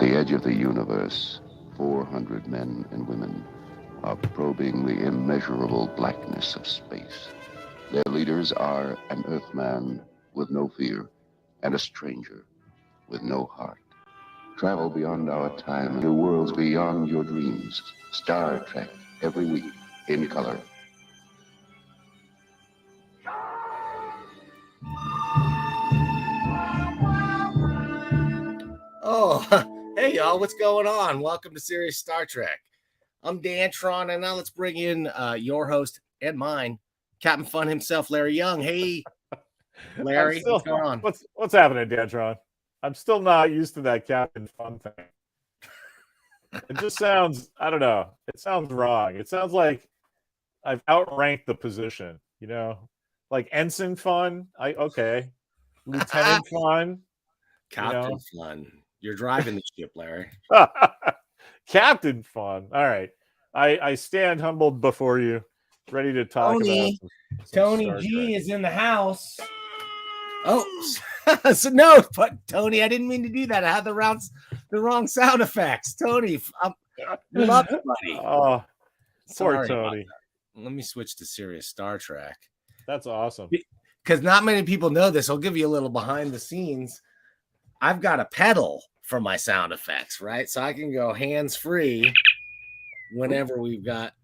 the edge of the universe, 400 men and women are probing the immeasurable blackness of space. Their leaders are an Earthman with no fear and a stranger with no heart. Travel beyond our time to worlds beyond your dreams. Star Trek, every week, in color. Oh, hey y'all, what's going on? Welcome to Serious Star Trek. I'm Dan Tron, and now let's bring in your host and mine, Captain Fun himself, Larry Young. Hey, Larry, what's going on? What's happening, Dan Tron? I'm still not used to that Captain Fun thing. It just sounds, I don't know, it sounds wrong. It sounds like I've outranked the position, like Ensign Fun. Okay. Lieutenant Fun. Captain Fun. You're driving the ship, Larry. Captain Fun. All right. I stand humbled before you, ready to talk about some Tony Star G Trek. is in the house. Oh, so no, but Tony, I didn't mean to do that. I had the wrong sound effects. Tony, love you, buddy. Oh, Sorry poor Tony. Let me switch to Serious Star Trek. That's awesome. Because not many people know this. I'll give you a little behind the scenes. I've got a pedal for my sound effects, right? So I can go hands-free whenever we've got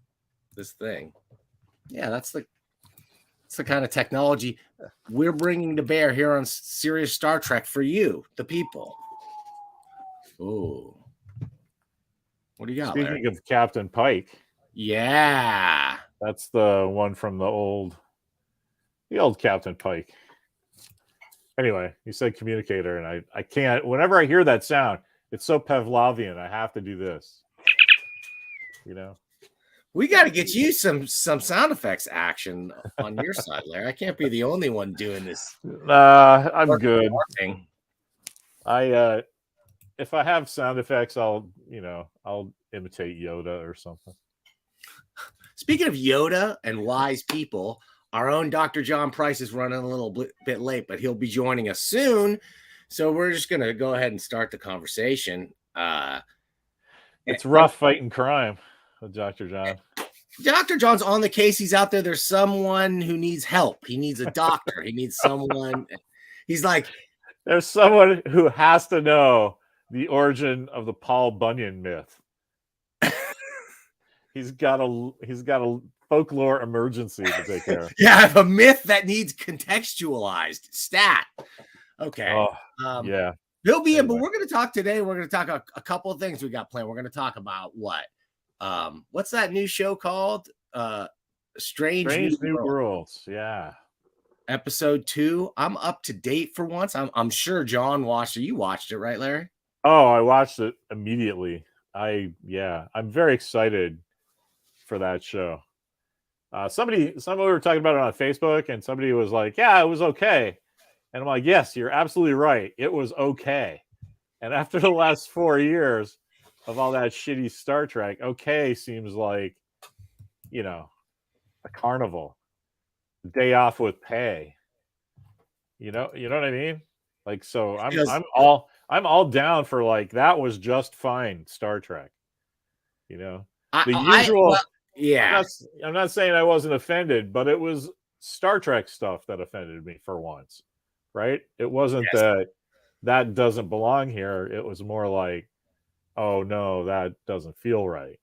this thing. Yeah, that's the kind of technology we're bringing to bear here on Serious Star Trek for you, the people. Oh, what do you got, Speaking Larry? of Captain Pike. Yeah. That's the one from the old Captain Pike. Anyway, you said communicator, and I can't. Whenever I hear that sound, it's so Pavlovian. I have to do this. We got to get you some sound effects action on your side, Larry. I can't be the only one doing this. I'm good. If I have sound effects, I'll imitate Yoda or something. Speaking of Yoda and wise people, our own Dr. John Price is running a little bit late, but he'll be joining us soon. So we're just going to go ahead and start the conversation. It's rough fighting crime with Dr. John. Dr. John's on the case. He's out there. There's someone who needs help. He needs a doctor. He needs someone. He's like, there's someone who has to know the origin of the Paul Bunyan myth. He's got a folklore emergency to take care of. Yeah, I have a myth that needs contextualized. Stat. Okay. Oh, yeah. He'll be in, but we're going to talk today. We're going to talk a couple of things we got planned. We're going to talk about what's that new show called? Strange New Worlds. Yeah. Episode 2. I'm up to date for once. I'm sure John watched it. You watched it, right, Larry? Oh, I watched it immediately. I'm very excited for that show. Somebody were talking about it on Facebook, and somebody was like, yeah, it was okay. And I'm like, yes, you're absolutely right. It was okay. And after the last 4 years of all that shitty Star Trek, okay seems like, a carnival. Day off with pay. You know what I mean? Like, so I'm all down for, like, that was just fine Star Trek. Yeah. I'm not saying I wasn't offended, but it was Star Trek stuff that offended me for once, right? It wasn't that doesn't belong here. It was more like, oh no, that doesn't feel right,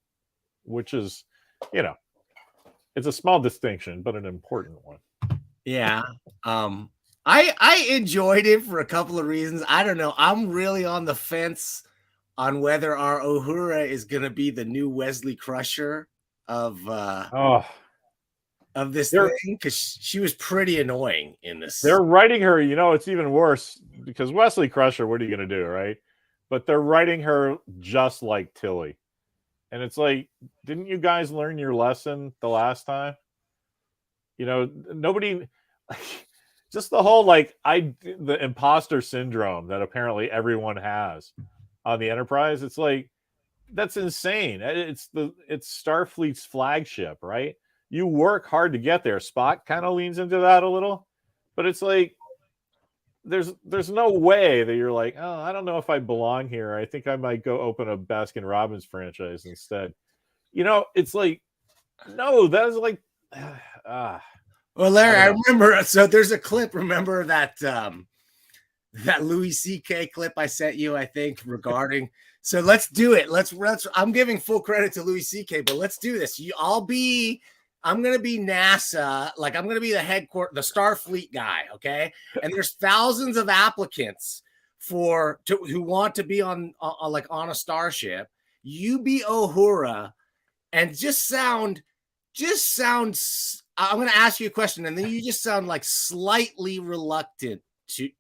which is, it's a small distinction, but an important one. Yeah. I enjoyed it for a couple of reasons. I don't know. I'm really on the fence on whether our Uhura is going to be the new Wesley Crusher of this thing, because she was pretty annoying in this. They're writing her, it's even worse because Wesley Crusher, what are you going to do, right? But they're writing her just like Tilly. And it's like, didn't you guys learn your lesson the last time? Nobody, just the whole, the imposter syndrome that apparently everyone has on the Enterprise. It's like, that's insane. It's Starfleet's flagship, right? You work hard to get there. Spock kind of leans into that a little, but it's like, there's no way that you're like, oh, I don't know if I belong here. I think I might go open a Baskin Robbins franchise instead. It's like, no, that is like, well, Larry, I remember. So there's a clip. Remember that that Louis C.K. clip I sent you, I think, regarding. So let's do it. Let's. I'm giving full credit to Louis C.K., but let's do this. I'm going to be NASA. Like, I'm going to be the Starfleet guy. Okay. And there's thousands of applicants who want to be on a starship. You be Uhura and just sound. I'm going to ask you a question, and then you just sound like slightly reluctant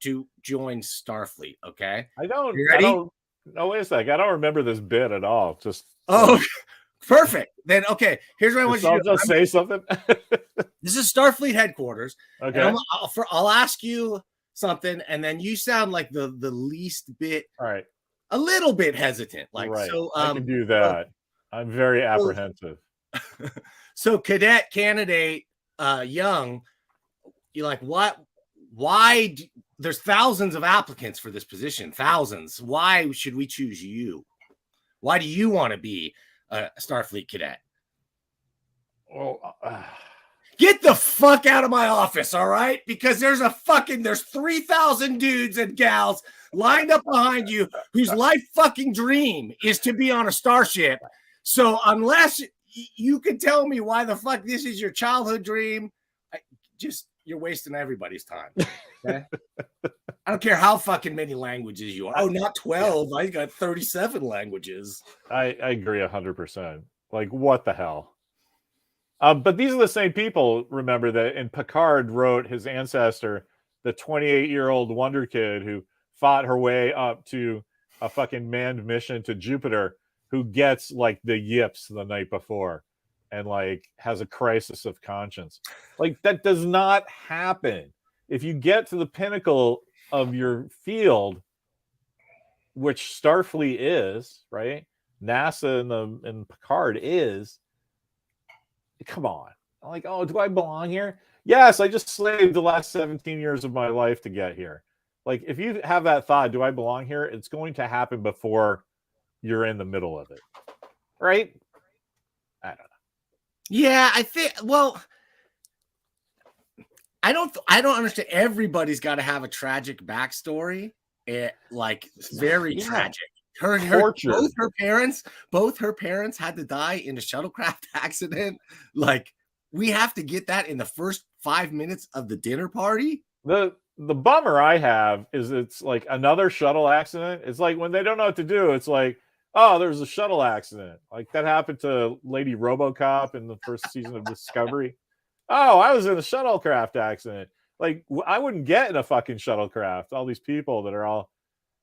to join Starfleet. Okay. I don't. No, wait a sec. I don't remember this bit at all. Just perfect. Then okay. Here's what I want you to do. I'll just say something. This is Starfleet headquarters. Okay. I'll ask you something, and then you sound like the least bit. All right. A little bit hesitant. Like right. So. I can do that. I'm very apprehensive. So cadet candidate Young, you're like, what? Why? There's thousands of applicants for this position. Thousands. Why should we choose you? Why do you want to be a Starfleet cadet? Well, get the fuck out of my office, all right? Because there's 3,000 dudes and gals lined up behind you whose life fucking dream is to be on a starship. So unless you can tell me why the fuck this is your childhood dream, you're wasting everybody's time. Okay? I don't care how fucking many languages you are. Oh, not 12. I got 37 languages. I agree 100%. Like, what the hell? But these are the same people, remember, that in Picard wrote his ancestor, the 28-year-old wonder kid who fought her way up to a fucking manned mission to Jupiter, who gets like the yips the night before and like has a crisis of conscience. Like, that does not happen. If you get to the pinnacle of your field, which Starfleet is, right? NASA and Picard is, come on. Like, oh, do I belong here? Yes, I just slaved the last 17 years of my life to get here. Like, if you have that thought, do I belong here? It's going to happen before you're in the middle of it. Right? I don't know. Yeah, I think, well, I don't understand. Everybody's got to have a tragic backstory. Very tragic. Both her parents had to die in a shuttlecraft accident. Like, we have to get that in the first 5 minutes of the dinner party. The bummer I have is it's like another shuttle accident. It's like when they don't know what to do, it's like, oh, there's a shuttle accident. Like that happened to Lady RoboCop in the first season of Discovery. Oh, I was in a shuttlecraft accident. Like, I wouldn't get in a fucking shuttlecraft. All these people that are all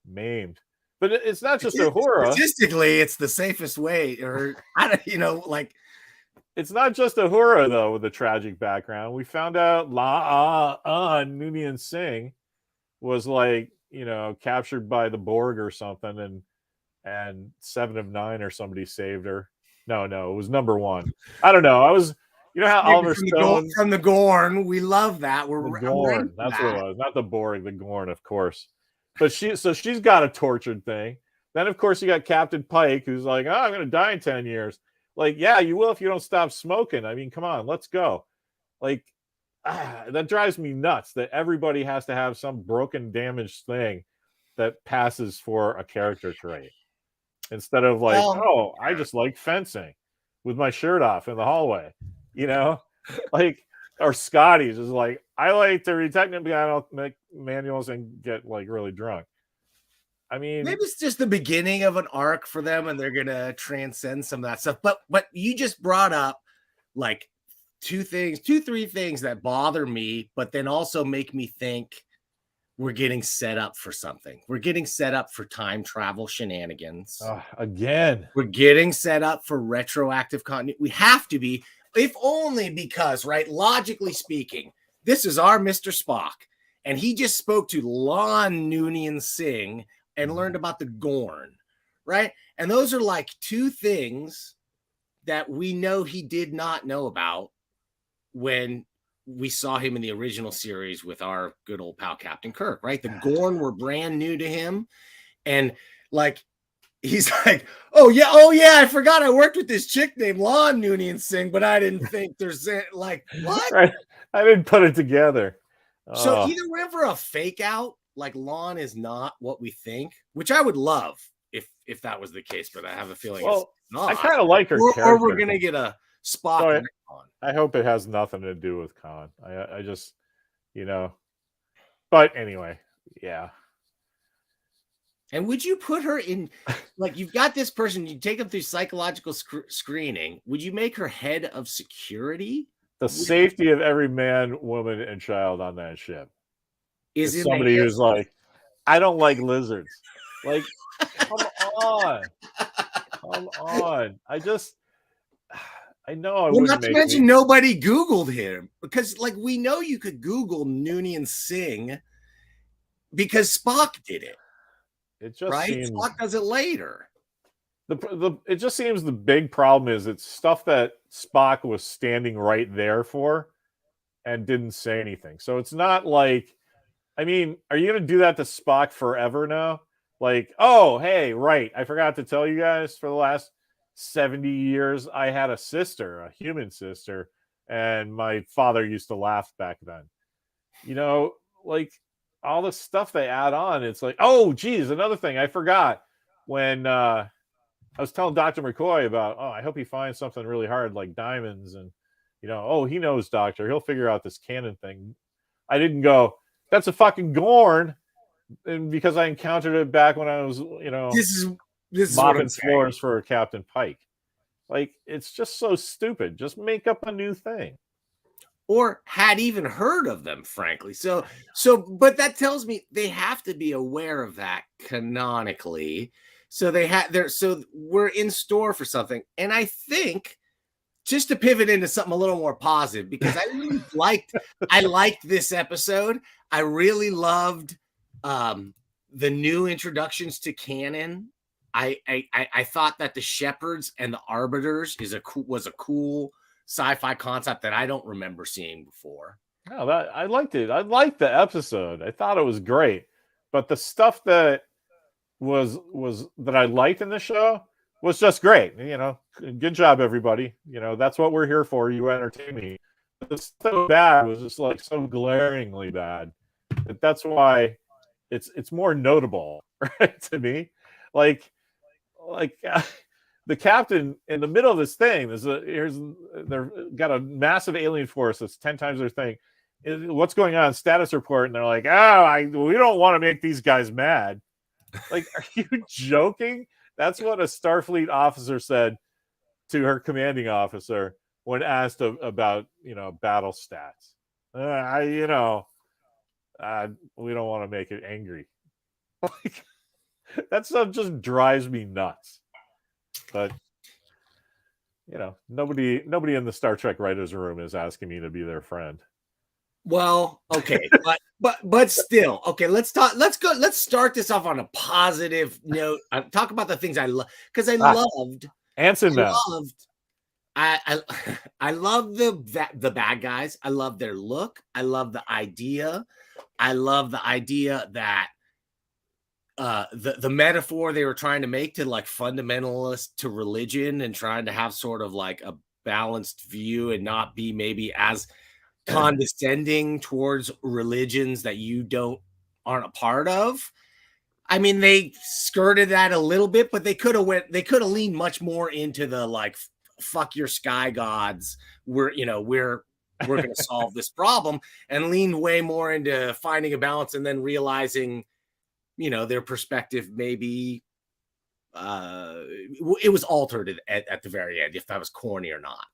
maimed. But it's not just Uhura. Statistically, it's the safest way. Or, it's not just Uhura, though, with a tragic background. We found out Noonien Singh was like, captured by the Borg or something, and 7 of 9 or somebody saved her. No, it was number 1. I don't know. How Oliver Stone from the Gorn, we love that. We're the Gorn. That's what it was. Not the Borg, the Gorn, of course. But she's got a tortured thing. Then of course you got Captain Pike, who's like, oh, I'm going to die in 10 years. Like, yeah, you will if you don't stop smoking. I mean, come on, let's go. Like, that drives me nuts that everybody has to have some broken, damaged thing that passes for a character trait. Instead of like, I just like fencing with my shirt off in the hallway, like, or Scotty's is like, I like to read technical manuals and get like really drunk. I mean, maybe it's just the beginning of an arc for them and they're going to transcend some of that stuff. But you just brought up like 3 things that bother me, but then also make me think we're getting set up for something. We're getting set up for time travel shenanigans. Again. We're getting set up for retroactive continuity. We have to be, if only because, right, logically speaking, this is our Mr. Spock. And he just spoke to Lon Noonien Singh and learned about the Gorn, right? And those are like 2 things that we know he did not know about when we saw him in the original series with our good old pal Captain Kirk, right? The Gorn were brand new to him, and like he's like, oh yeah, I forgot I worked with this chick named Lon Noonien Singh, but I didn't think there's like what? Right. I didn't put it together. So either we're for a fake out, like Lon is not what we think, which I would love if that was the case, but I have a feeling it's not. I kind of like her character. Or we're gonna get a Spock. So I hope it has nothing to do with Khan. I just, but anyway, yeah. And would you put her in, like, you've got this person, you take them through psychological screening. Would you make her head of security? The safety of every man, woman, and child on that ship is somebody who's like, I don't like lizards. Like, come on. I know I wouldn't. Not to mention nobody Googled him, because like we know you could Google Noonien Singh because Spock did it. It just right? seems Spock does it later. It just seems the big problem is it's stuff that Spock was standing right there for and didn't say anything. So it's not like, I mean, are you going to do that to Spock forever now? Like, oh, hey, right. I forgot to tell you guys, for the last 70 years, I had a sister, a human sister, and my father used to laugh back then. Like all the stuff they add on, it's like, oh, geez, another thing I forgot when I was telling Dr. McCoy about, I hope he finds something really hard like diamonds, and he knows, doctor, he'll figure out this cannon thing. I didn't go, that's a fucking Gorn, and because I encountered it back when I was, this is mopping floors for Captain Pike. Like, it's just so stupid. Just make up a new thing. Or had even heard of them, frankly. So, but that tells me they have to be aware of that canonically. So so we're in store for something. And I think, just to pivot into something a little more positive, because I really liked this episode. I really loved the new introductions to canon. I thought that the Shepherds and the Arbiters was a cool sci-fi concept that I don't remember seeing before. Oh, I liked it. I liked the episode. I thought it was great. But the stuff that was that I liked in the show was just great. Good job, everybody. That's what we're here for. You entertain me. But the stuff that was bad was just like so glaringly bad. That's why it's more notable, right, to me. Like the captain in the middle of this thing, they've got a massive alien force that's 10 times their thing. What's going on? Status report, and they're like, we don't want to make these guys mad. Like, are you joking? That's what a Starfleet officer said to her commanding officer when asked about battle stats. We don't want to make it angry. Like, that stuff just drives me nuts. But nobody in the Star Trek writers' room is asking me to be their friend. Well, okay, but still, okay. Let's start this off on a positive note. Talk about the things I love, because I loved Anson. I love the bad guys. I love their look. I love the idea. I love the idea that the metaphor they were trying to make to like fundamentalist to religion, and trying to have sort of like a balanced view and not be maybe as condescending towards religions that you aren't a part of. I mean, they skirted that a little bit, but they could have leaned much more into the like, fuck your sky gods. We're going to solve this problem, and leaned way more into finding a balance, and then realizing, their perspective maybe it was altered at the very end, if that was corny or not.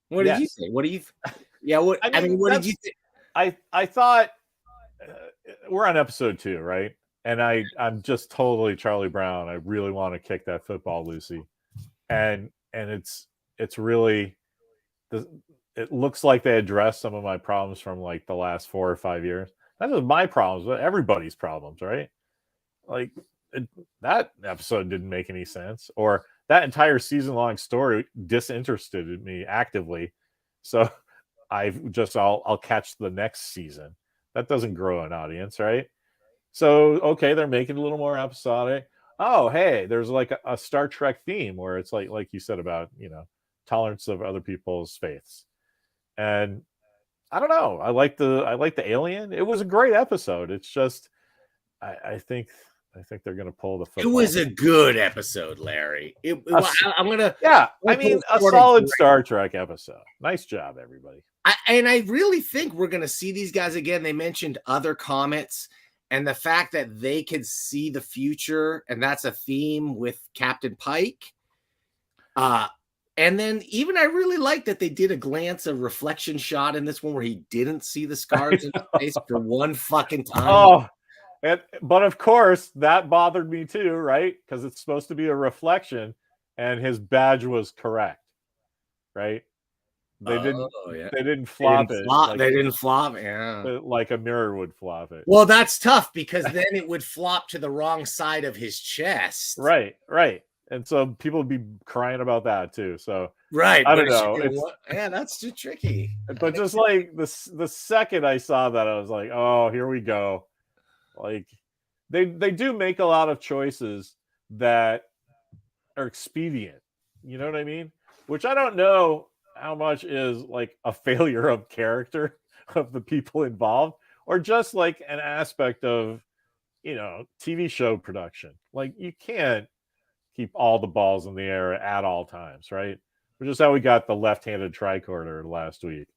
What did you say? What do you? Yeah. What did you think? I thought we're on episode 2, right? And I'm just totally Charlie Brown. I really want to kick that football, Lucy. And it's really, it looks like they addressed some of my problems from like the last 4 or 5 years. Not just my problems, but everybody's problems, right? Like that episode didn't make any sense, or that entire season-long story disinterested me actively. So I'll catch the next season. That doesn't grow an audience, right? So okay, they're making it a little more episodic. Oh, hey, there's like a Star Trek theme where it's like you said about, tolerance of other people's faiths. And I don't know. I like the alien. It was a great episode. It's just I think they're gonna pull the It football. was a good episode, Larry. I'm gonna. Yeah, I'm I mean, a put solid great- Star Trek episode. Nice job, everybody. I really think we're gonna see these guys again. They mentioned other comets, and the fact that they could see the future, and that's a theme with Captain Pike. And then even I really like that they did a glance, a reflection shot in this one where he didn't see the scars in his face for one fucking time. Oh, but of course that bothered me too, right? Because it's supposed to be a reflection, and his badge was correct, right? They didn't flop it. They didn't flop, yeah. Like a mirror would flop it. Well, that's tough because then it would flop to the wrong side of his chest. Right. And so people would be crying about that too. So right, I don't know. Yeah, that's too tricky. But just like the second I saw that, I was like, oh, here we go. Like they do make a lot of choices that are expedient. You know what I mean? Which I don't know how much is like a failure of character of the people involved, or just like an aspect of, TV show production. Like you can't keep all the balls in the air at all times, right? Which is how we got the left-handed tricorder last week.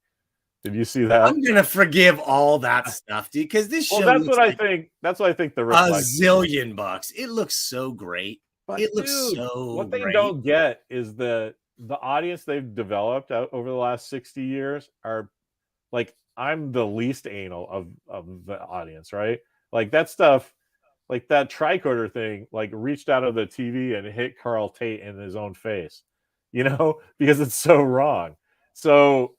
Did you see that? I'm gonna forgive all that stuff, dude, because this show. That's what I think. That's what I think. The a zillion bucks. It looks so great. But it looks so. What they great. don't get is the audience they've developed over the last 60 years are like, I'm the least anal of the audience, right? Like that stuff. Like that tricorder thing, like reached out of the TV and hit Carl Tate in his own face, because it's so wrong. So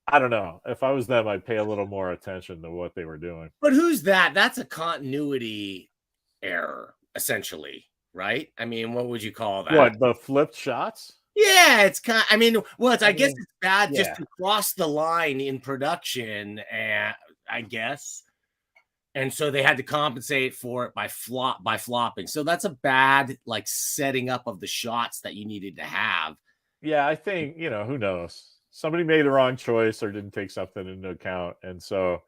I don't know. If I was them, I'd pay a little more attention to what they were doing. But who's that? That's a continuity error, essentially, right? I mean, what would you call that? What, the flipped shots? Yeah, it's kind. I guess it's bad just to cross the line in production, and I guess. And so they had to compensate for it by flopping. So that's a bad like setting up of the shots that you needed to have. Yeah, I think, who knows? Somebody made the wrong choice or didn't take something into account. And so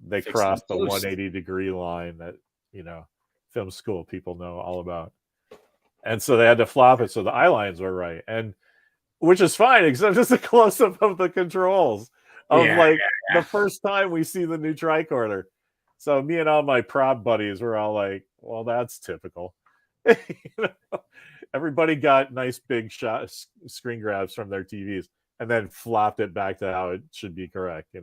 they crossed the 180-degree line that, film school people know all about. And so they had to flop it so the eye lines were right. And which is fine, except it's a close-up of the controls of the first time we see the new tricorder. So me and all my prop buddies were all like, well, that's typical. Everybody got nice big screen grabs from their TVs and then flopped it back to how it should be correct,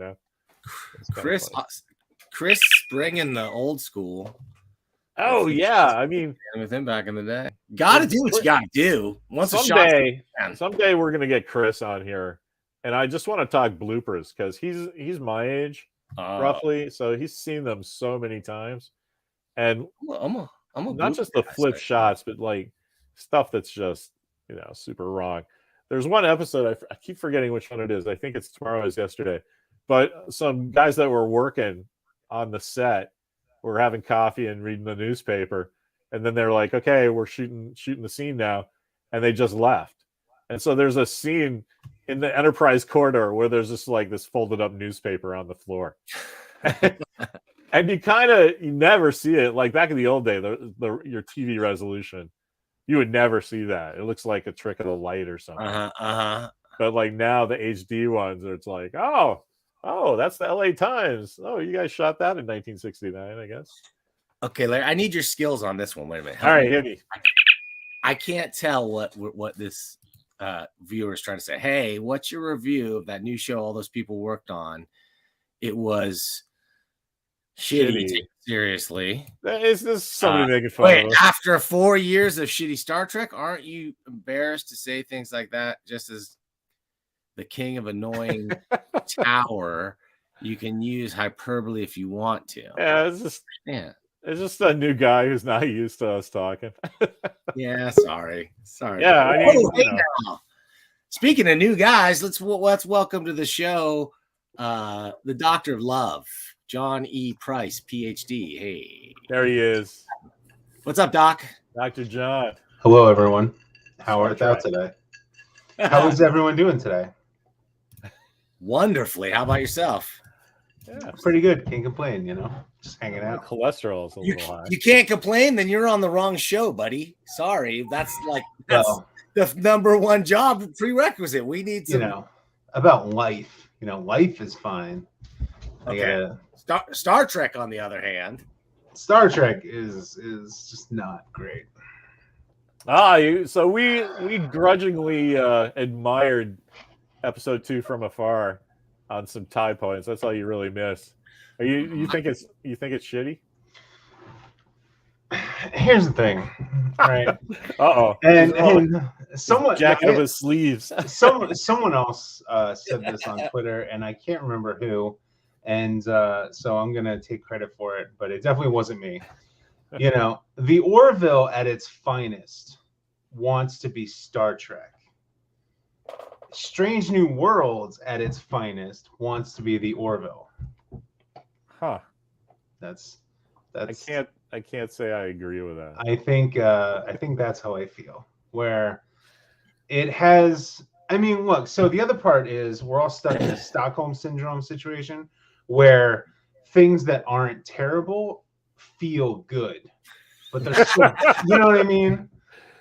Chris bringing the old school. Oh, yeah. I mean, with him back in the day. Got to do what you got to do. Someday we're going to get Chris on here. And I just want to talk bloopers because he's my age. Roughly, so he's seen them so many times, and I'm not just the flip shots, but like stuff that's just super wrong. There's one episode I keep forgetting which one it is. I think it's Tomorrow Is Yesterday, but some guys that were working on the set were having coffee and reading the newspaper, and then they're like, "Okay, we're shooting the scene now," and they just left. And so there's a scene in the Enterprise corridor where there's just like this folded up newspaper on the floor. And you never see it. Like back in the old day, your TV resolution, you would never see that. It looks like a trick of the light or something. But like now the HD ones, it's like, oh, that's the LA Times. Oh, you guys shot that in 1969, I guess. Okay, Larry, I need your skills on this one. Wait a minute. All right, hit me. I can't tell what this viewer is trying to say. Hey, what's your review of that new show all those people worked on? It was shitty. Seriously. Is this somebody making fun of us? After 4 years of shitty Star Trek, aren't you embarrassed to say things like that? Just as the king of annoying tower, you can use hyperbole if you want to. Yeah, it's just It's just a new guy who's not used to us talking. Yeah, sorry. Yeah, I mean, oh, hey now. Speaking of new guys, let's welcome to the show the Doctor of Love, John E. Price, PhD. Hey, there he is. What's up, Doc? Dr. John. Hello, everyone. How Star are thou Trek. today? How is everyone doing today? Wonderfully. How about yourself? Yeah, Pretty good. Can't complain, just hanging my out. cholesterol is a little high. You can't complain, then you're on the wrong show, buddy. Sorry. That's Well, the number one job prerequisite. We need some about life. Life is fine. Okay. Star Trek, on the other hand. Star Trek is just not great. So we grudgingly admired episode 2 from afar on some tie points. That's all you really miss. You think it's shitty? Here's the thing, right? And someone jacking up his sleeves. someone else said this on Twitter, and I can't remember who. And so I'm gonna take credit for it, but it definitely wasn't me. The Orville at its finest wants to be Star Trek. Strange New Worlds at its finest wants to be the Orville. Huh. That's I can't say I agree with that. I think that's how I feel. Where it has, look, so the other part is we're all stuck in a Stockholm syndrome situation where things that aren't terrible feel good, but they're still, you know what I mean?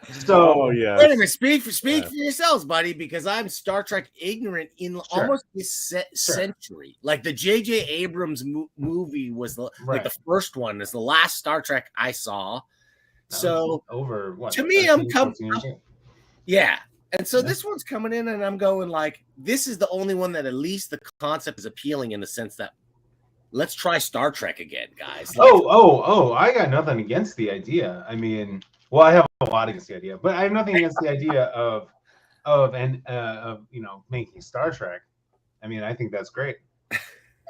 So yeah. Wait a minute, speak for yourselves, buddy, because I'm Star Trek ignorant in almost this century. Like the J.J. Abrams movie was the first one. Is the last Star Trek I saw. So over what? To me, I'm coming. Yeah, and so this one's coming in, and I'm going like, this is the only one that at least the concept is appealing in the sense that let's try Star Trek again, guys. I got nothing against the idea. Well, I have a lot against the idea, but I have nothing against the idea of making Star Trek. I think that's great.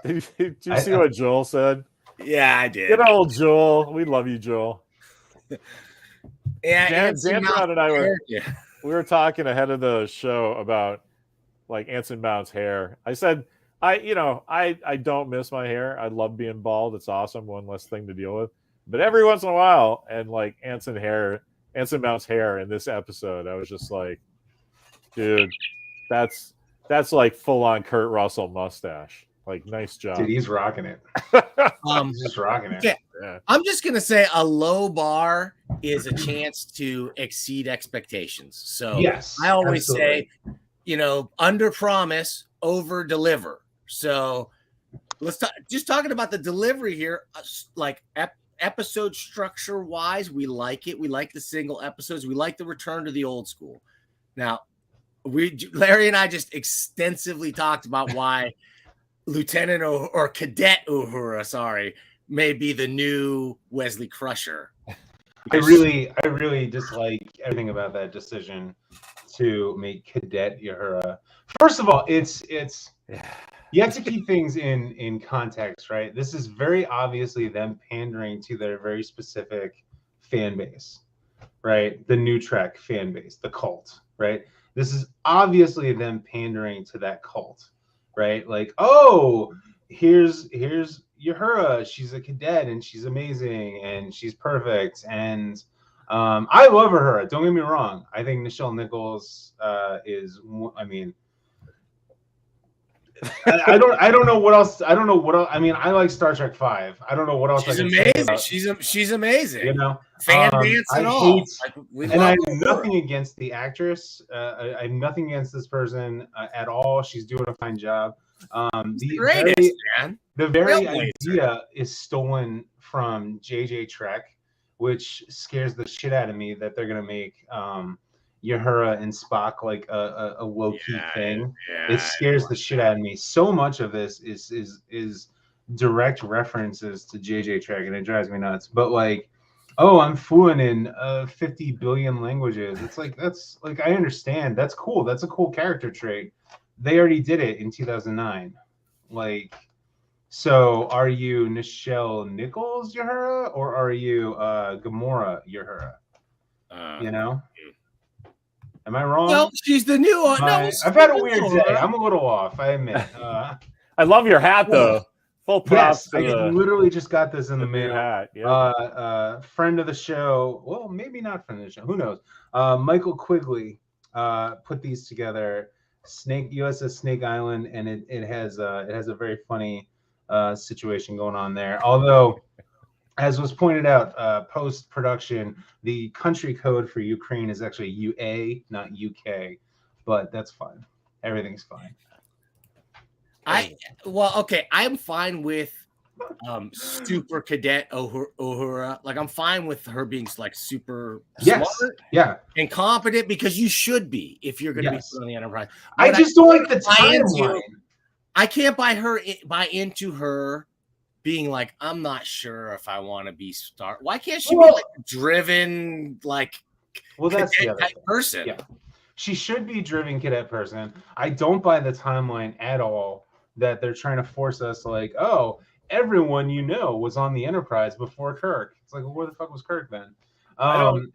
Did you see what Joel said? Yeah, I did. Good old Joel. We love you, Joel. Yeah, Dan Brown and I we were talking ahead of the show about like Anson Mount's hair. I said, I don't miss my hair. I love being bald. It's awesome. One less thing to deal with. But every once in a while, and like Anson Mount's hair in this episode, I was just like, dude, that's like full on Kurt Russell mustache. Like, nice job. Dude, he's rocking it. He's just rocking it. Yeah. I'm just gonna say a low bar is a chance to exceed expectations. So yes, I always say, under promise, over deliver. So let's just talking about the delivery here, like episode structure wise, we like it. We like the single episodes. We like the return to the old school. Now, Larry and I just extensively talked about why Lieutenant or Cadet Uhura, may be the new Wesley Crusher. I really dislike everything about that decision to make Cadet Uhura. First of all, it's you have to keep things in context, right? This is very obviously them pandering to their very specific fan base, right? The new Trek fan base, the cult, right? This is obviously them pandering to that cult, right? Like, oh, here's Uhura. She's a cadet and she's amazing and she's perfect. And I love Uhura. Don't get me wrong. I think Nichelle Nichols is. I don't know what else. I don't know what else. I like Star Trek 5. I don't know what else. She's amazing. She's amazing. Fan dance and all. I have nothing against the actress. I have nothing against this person at all. She's doing a fine job. The very idea is stolen from JJ Trek, which scares the shit out of me that they're gonna make Uhura and Spock like a low-key thing. It scares the shit out of me. So much of this is direct references to JJ Trek, and it drives me nuts. But like, oh, I'm fluent in 50 billion languages. It's like, that's like, I understand. That's cool. That's a cool character trait. They already did it in 2009. Like, So are you Nichelle Nichols Uhura or are you Gamora Uhura? You know? Am I wrong? Well, she's the new one. No, I've had a weird day. I'm a little off, I admit. I love your hat though. Full props Yes, I to the literally just got this in the new mail. hat. Yep. Friend of the show, well, maybe not friend of the show, who knows? Michael Quigley put these together. USS Snake Island, and it has a very funny situation going on there. Although, as was pointed out, post production, the country code for Ukraine is actually UA, not UK, but that's fine. Everything's fine. I'm fine with Super Cadet Uhura. Like, I'm fine with her being like super smart, and competent, because you should be if you're going to be put on the Enterprise. I just don't like the timeline. I can't buy into her being like, I'm not sure if I want to be Star. Why can't she be like driven, like, that's the other type person? Yeah. She should be driven cadet person. I don't buy the timeline at all that they're trying to force us like, oh, everyone was on the Enterprise before Kirk. It's like, well, where the fuck was Kirk then?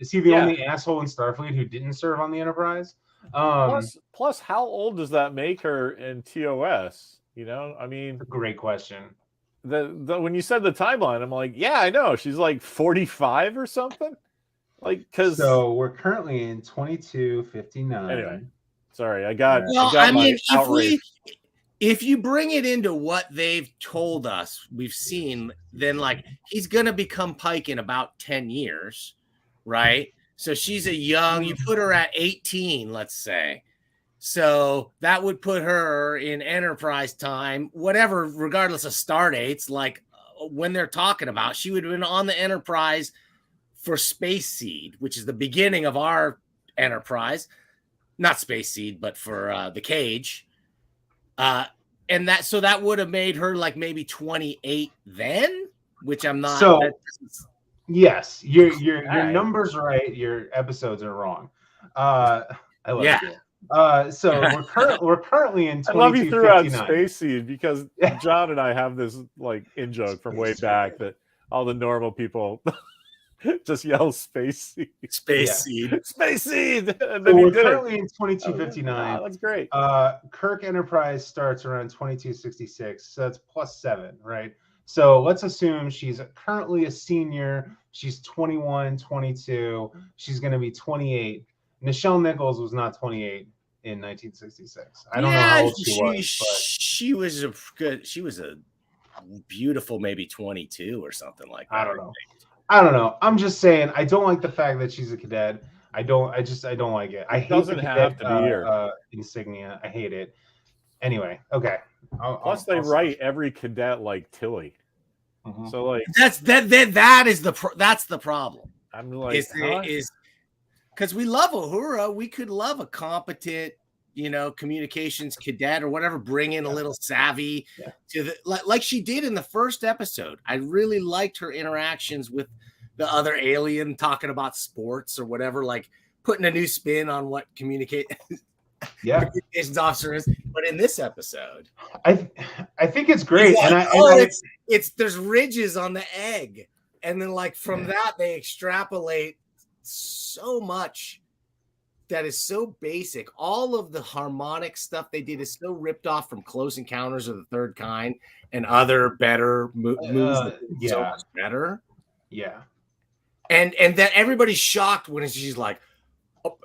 Is he the only asshole in Starfleet who didn't serve on the Enterprise? Plus, how old does that make her in TOS? You know, I mean, that's a great question. When you said the timeline, I'm like, yeah, I know. She's like 45 or something. Like, because so we're currently in 2259. Anyway, sorry, I got my outrage. If you bring it into what they've told us, we've seen, then like he's gonna become Pike in about 10 years, right? So she's a young, you put her at 18, let's say. So that would put her in Enterprise time, whatever, regardless of star dates, like when they're talking about, she would have been on the Enterprise for Space Seed, which is the beginning of our Enterprise. Not Space Seed, but for the Cage. And that would have made her like maybe 28 then, which I'm not. So yes, your numbers are right. Your episodes are wrong. I love you. So we're currently in 2259. I love you threw out Space Seed because John and I have this like in joke from way back that all the normal people just yell Space Seed. Space Seed. Space Seed. And then we're currently in 2259. That's great. Kirk Enterprise starts around 2266. So that's +7, right? So let's assume she's currently a senior. She's 21, 22. She's going to be 28. Nichelle Nichols was not 28 in 1966. I don't know how old she was. But she was a beautiful, maybe 22 or something like that. I don't know. I'm just saying, I don't like the fact that she's a cadet. I don't like it. I hate doesn't have to be here. Insignia. I hate it. Anyway, okay. Plus, they write every cadet like Tilly. Mm-hmm. So like that's the problem. I'm like, is because we love Uhura. We could love a competent, communications cadet or whatever, bring in a little savvy to the like she did in the first episode. I really liked her interactions with the other alien, talking about sports or whatever, like putting a new spin on what communications officer is. But in this episode, I think it's great. Like, there's ridges on the egg, and then like from that they extrapolate so much that is so basic. All of the harmonic stuff they did is so ripped off from Close Encounters of the Third Kind and other better movies that so much better. Yeah. And that everybody's shocked when she's like, oh,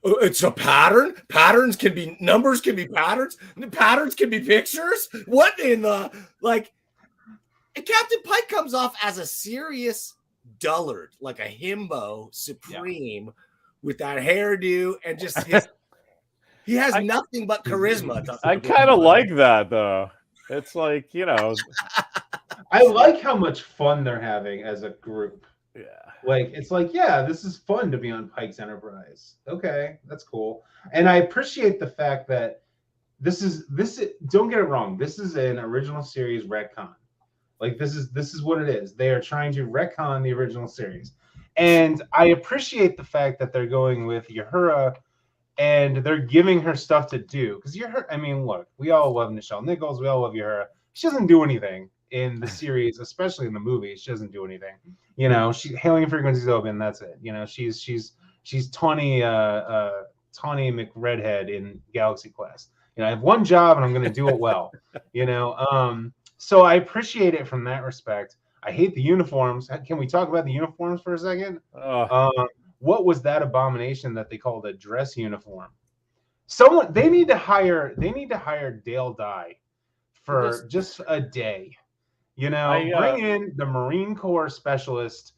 it's a pattern. Patterns can be numbers, can be patterns. Patterns can be pictures. What in the like? And Captain Pike comes off as a serious dullard, like a himbo supreme with that hairdo and just he has nothing but charisma. I kind of like that though. It's like, I like how much fun they're having as a group. Yeah. Like, it's like, this is fun to be on Pike's Enterprise. Okay, that's cool. And I appreciate the fact that this is don't get it wrong. This is an original series retcon. Like, this is what it is. They are trying to retcon the original series. And I appreciate the fact that they're going with Uhura and they're giving her stuff to do. Because look, we all love Nichelle Nichols. We all love Uhura. she doesn't do anything in the series, especially in the movies. She doesn't do anything. You know, she hailing frequencies open. That's it. You know, she's Tawny Tawny McRedhead in Galaxy Quest. You know, I have one job and I'm going to do it well. You know, so I appreciate it from that respect. I hate the uniforms. Can we talk about the uniforms for a second? What was that abomination that they called a dress uniform? Someone they need to hire Dale Dye for just a day. You know, bring in the Marine Corps specialist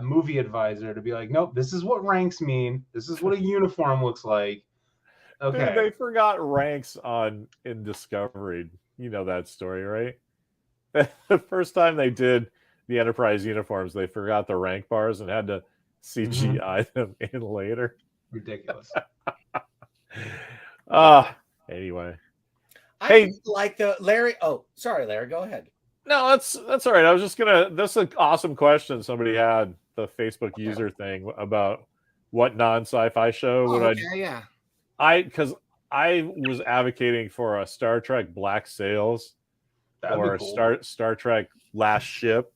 movie advisor to be like, nope, this is what ranks mean. This is what a uniform looks like. Okay. Dude, they forgot ranks in Discovery. You know that story, right? The first time they did the Enterprise uniforms, they forgot the rank bars and had to CGI them in later. Ridiculous. Anyway. I like the Larry. Oh, sorry, Larry. Go ahead. No, that's all right. I was just gonna. That's an awesome question somebody had, the Facebook user thing about what non-sci-fi show would because I was advocating for a Star Trek Black Sails or cool. Star Trek Last Ship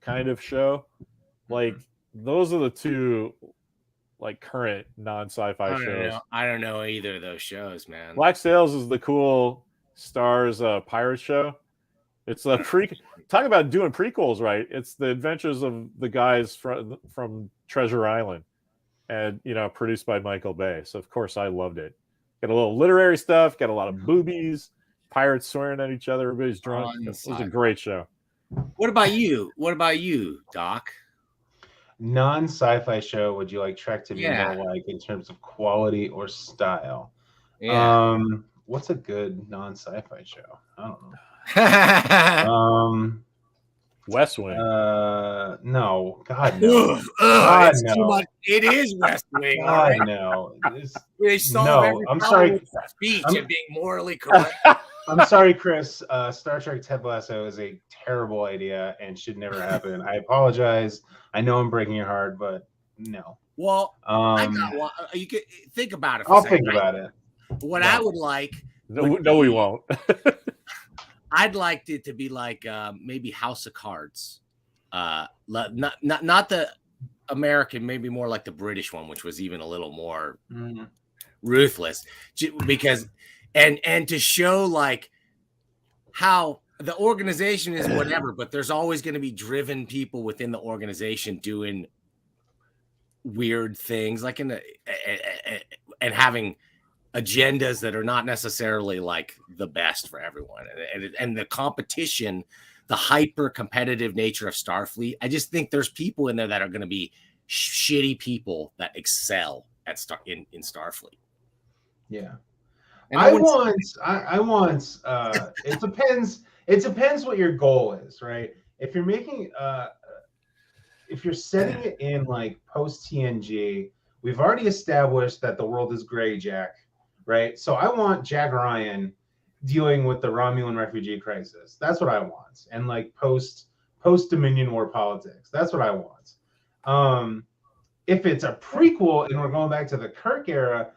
kind of show. Like those are the two like current non-sci-fi shows. I don't know either of those shows, man. Black Sails is the cool Stars pirate show. It's a talk about doing prequels, right? It's the adventures of the guys from Treasure Island, and produced by Michael Bay. So of course I loved it. Got a little literary stuff, got a lot of boobies, pirates swearing at each other, everybody's drunk. It was a great show. What about you, Doc? Non-sci-fi show would you like Trek to be more like in terms of quality or style? Yeah. What's a good non-sci-fi show? I don't know. West Wing. No, God no. God no. Too much. It is West Wing. God no. I'm sorry. Speech and being morally correct. I'm sorry, Chris. Star Trek Ted Lasso is a terrible idea and should never happen. I apologize. I know I'm breaking your heart, but no. Well, you could think about it. I'll think about it. What I would like. No, we won't. I'd like it to be like maybe House of Cards, not the American, maybe more like the British one, which was even a little more ruthless, because and to show like how the organization is whatever, but there's always going to be driven people within the organization doing weird things, like and having agendas that are not necessarily like the best for everyone, and the competition, the hyper competitive nature of Starfleet. I just think there's people in there that are going to be shitty people that excel at in Starfleet. Yeah, and I want. It depends what your goal is, right? If you're making, if you're setting it in like post TNG, we've already established that the world is gray, Jack. Right, so I want Jack Ryan dealing with the Romulan refugee crisis. That's what I want, and like post Dominion War politics. That's what I want. If it's a prequel and we're going back to the Kirk era,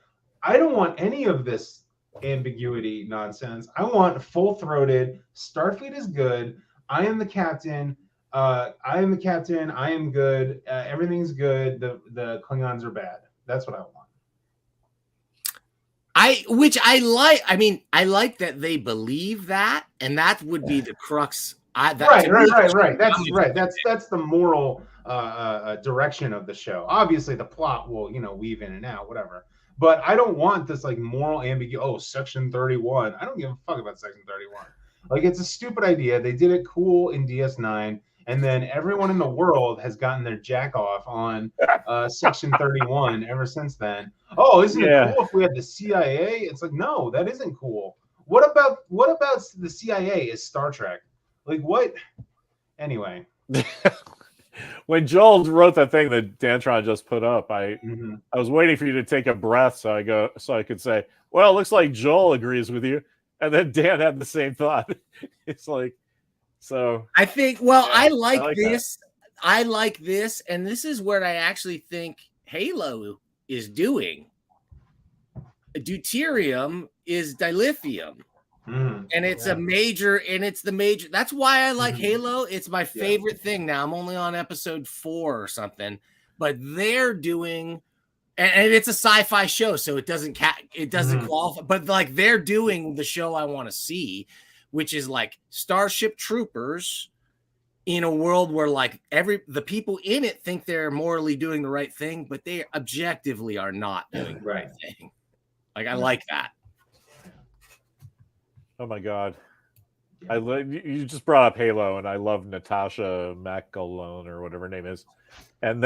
I don't want any of this ambiguity nonsense. I want full-throated. Starfleet is good. I am the captain. I am good. Everything's good. The Klingons are bad. That's what I want. I like that they believe that, and that would be the crux. Right. That's the moral direction of the show. Obviously, the plot will weave in and out, whatever. But I don't want this like moral ambiguity. Oh, Section 31. I don't give a fuck about Section 31. Like, it's a stupid idea. They did it cool in DS9. And then everyone in the world has gotten their jack off on Section 31 ever since then. Oh, isn't it cool if we had the CIA? It's like, no, that isn't cool. What about the CIA is Star Trek? Like, what? Anyway. When Joel wrote that thing that Dantron just put up, I was waiting for you to take a breath so I could say, well, it looks like Joel agrees with you. And then Dan had the same thought. It's like, so I think, I like this. That. I like this. And this is what I actually think Halo is doing. Deuterium is dilithium. Mm, And it's yeah. a major, and it's the major. That's why I like Mhm. Halo. It's my favorite thing now. I'm only on episode 4 or something, but they're doing, and it's a sci-fi show, so it doesn't Mhm. qualify. But like they're doing the show I want to see, which is like Starship Troopers in a world where like the people in it think they're morally doing the right thing, but they objectively are not doing the right thing. Like I like that. Oh my god. You just brought up Halo, and I love Natasha McElhone or whatever her name is, and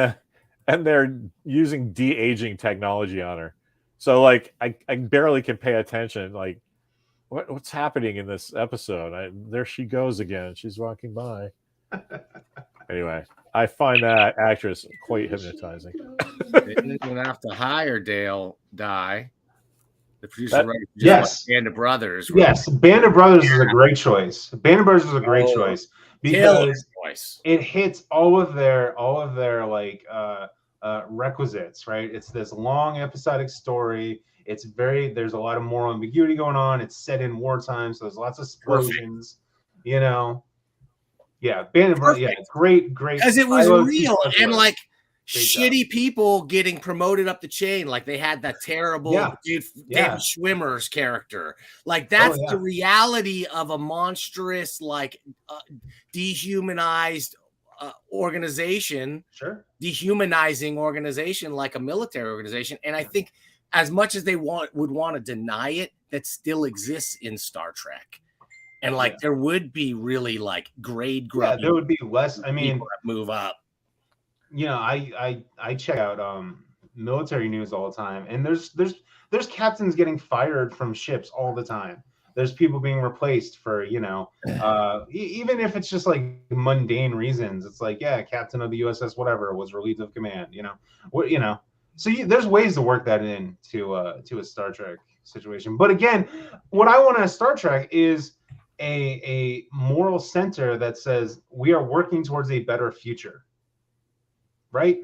they're using de-aging technology on her. So like I barely can pay attention. Like what's happening in this episode? There she goes again. She's walking by. Anyway, I find that actress quite hypnotizing. They didn't even have to hire Dale Dye. The producer That- just Yes. Band of Brothers. Yes, Band of Brothers is a great choice. Band of Brothers was a great choice because it hits all of their like requisites, right? It's this long episodic story. There's a lot of moral ambiguity going on. It's set in wartime, so there's lots of explosions. You know, yeah, Band of Brothers, yeah, great, because it was real and like Great shitty people getting promoted up the chain. Like they had that terrible dude, David Schwimmer's character. Like that's the reality of a monstrous, like dehumanized organization, dehumanizing organization, like a military organization. And I think as much as they would want to deny it, that still exists in Star Trek. And like there would be really like grade grubby. There would be less. I mean, move up. You know, I check out military news all the time, and there's captains getting fired from ships all the time. There's people being replaced for, you know, even if it's just like mundane reasons. It's like, yeah, captain of the USS whatever was relieved of command. You know, what, you know. So there's ways to work that in to a Star Trek situation. But again, what I want out of Star Trek is a moral center that says we are working towards a better future. Right?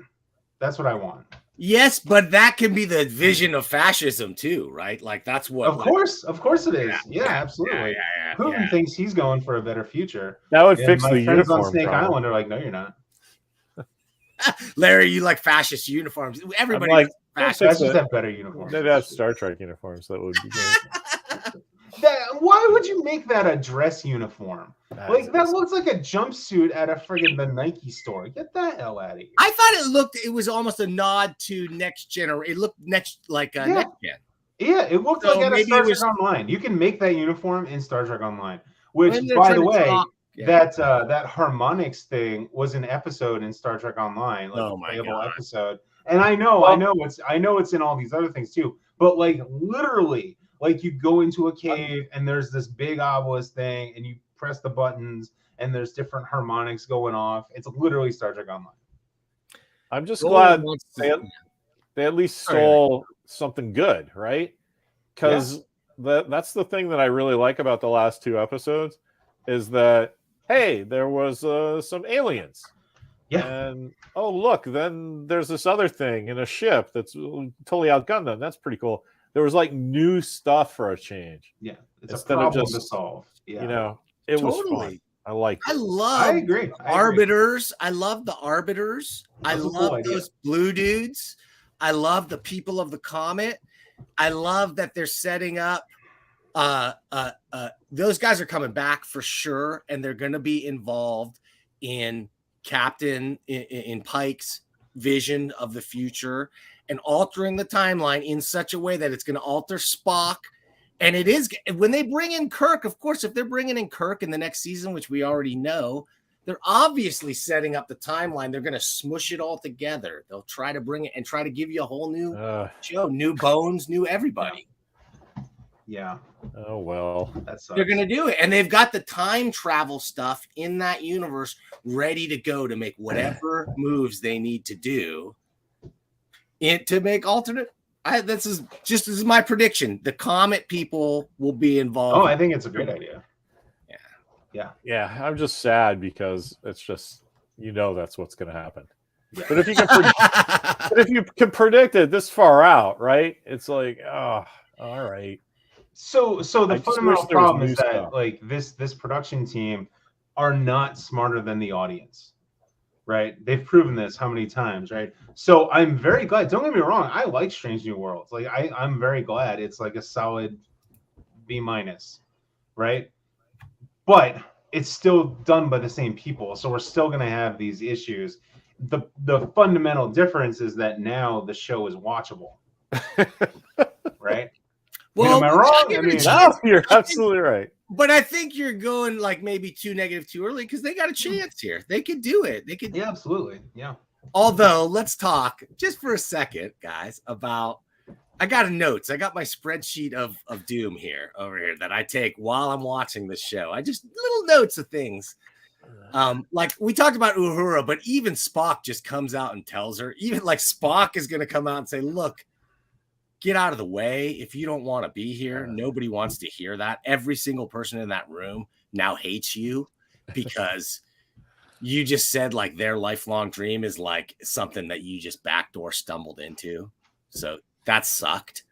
That's what I want. Yes, but that can be the vision of fascism too, right? Like that's what. Of course it is. Yeah, absolutely. Putin thinks he's going for a better future. That would fix the friends uniform on Snake problem. Island are like, no, you're not. Larry, you like fascist uniforms. Everybody like, fascists have better uniforms. They'd have Star Trek uniforms. That would be great. Why would you make that a dress uniform? Like that looks like a jumpsuit at a friggin' the Nike store. Get the hell out of here. I thought it was almost a nod to next generation. It looked next Next Gen. Yeah, it looked like at a Star Trek Online. You can make that uniform in Star Trek Online. Which, by the way, that harmonics thing was an episode in Star Trek Online, like a playable episode. And I know it's in all these other things too. But like literally, like you go into a cave and there's this big obelisk thing, and you press the buttons, and there's different harmonics going off. It's literally Star Trek Online. I'm just glad they at least stole something good, right? Because that's the thing that I really like about the last 2 episodes is that, hey, there was some aliens. Yeah. And, oh, look, then there's this other thing in a ship that's totally outgunned them. That's pretty cool. There was like new stuff for a change. Yeah. It's a problem to solve. Yeah. You know, it was fun. I like it. I agree. Arbiters. I love the Arbiters. I love those blue dudes. I love the people of the comet. I love that they're setting up. Those guys are coming back for sure, and they're going to be involved in Captain in Pike's vision of the future and altering the timeline in such a way that it's going to alter Spock. And it is when they bring in Kirk, of course, if they're bringing in Kirk in the next season, which we already know, they're obviously setting up the timeline. They're going to smush it all together. They'll try to bring it and try to give you a whole new show, new bones, new everybody. Yeah. Oh, well. They're going to do it. And they've got the time travel stuff in that universe ready to go to make whatever moves they need to do to make alternate. This is my prediction. The comet people will be involved. Oh, I think it's a great idea. Yeah, I'm just sad because it's just, that's what's going to happen. Yeah. But if you can predict it this far out, right? It's like, oh, all right. So I the just wish fundamental there was problem new is that stuff. like this production team are not smarter than the audience, right? They've proven this how many times, right? So I'm very glad. Don't get me wrong, I like Strange New Worlds. Like I'm very glad it's like a solid B minus, right? But it's still done by the same people, so we're still going to have these issues. The fundamental difference is that now the show is watchable, right? Well, am I we wrong? gotta give I it a mean, chance. No, you're I think- absolutely right. But I think you're going like maybe too negative too early because they got a chance here. They could do it. They could. yeah, absolutely, yeah. Although, let's talk just for a second, guys, about. I got notes. I got my spreadsheet of doom here over here that I take while I'm watching this show. I just little notes of things. Like we talked about Uhura, but even Spock just comes out and tells her. Even like Spock is going to come out and say, "Look, get out of the way. If you don't want to be here, nobody wants to hear that. Every single person in that room now hates you because you just said like their lifelong dream is like something that you just backdoor stumbled into. So that sucked.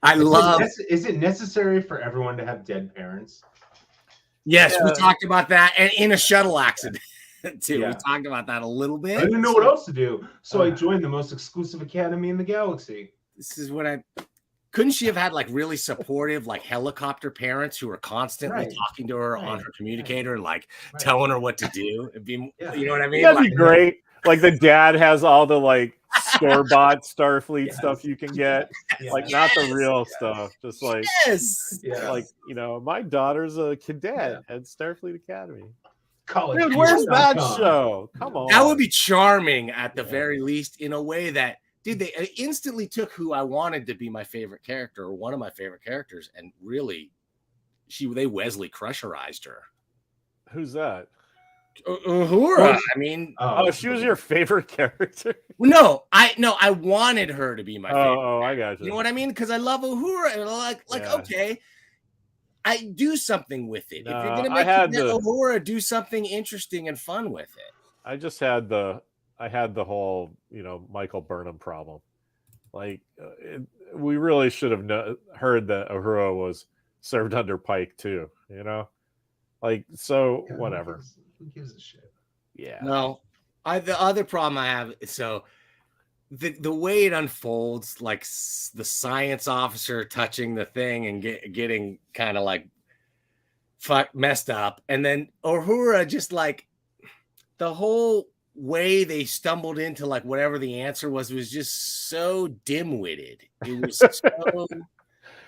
I love. Is it necessary for everyone to have dead parents? Yes, we talked about that, and in a shuttle accident too. Yeah. We talked about that a little bit. I didn't know what else to do, so I joined the most exclusive academy in the galaxy. This is what I. Couldn't she have had like really supportive, like helicopter parents who were constantly talking to her on her communicator, and like telling her what to do? It'd be, you know what I mean? That'd like, be great. Like the dad has all the like store-bought Starfleet stuff you can get, like not the real stuff. Just like like you know, my daughter's a cadet at Starfleet Academy. Dude, where's that show? Come on, that would be charming at the very least, in a way that. Dude, they instantly took who I wanted to be my favorite character, or one of my favorite characters, and really, they Wesley Crusherized her. Who's that? Uhura. I mean, she was your favorite character. No, I wanted her to be my favorite. Oh, I got you. You know what I mean? Because I love Uhura, and okay, I do something with it. If you're gonna make Uhura, do something interesting and fun with it. I just had the whole, you know, Michael Burnham problem. Like, we really should have heard that Uhura was served under Pike too. You know, like so. Whatever. Who gives a shit? Yeah. No, the other problem I have. So the way it unfolds, like the science officer touching the thing and getting kind of like messed up, and then Uhura just like the whole way they stumbled into like whatever the answer was just so dim-witted. It was so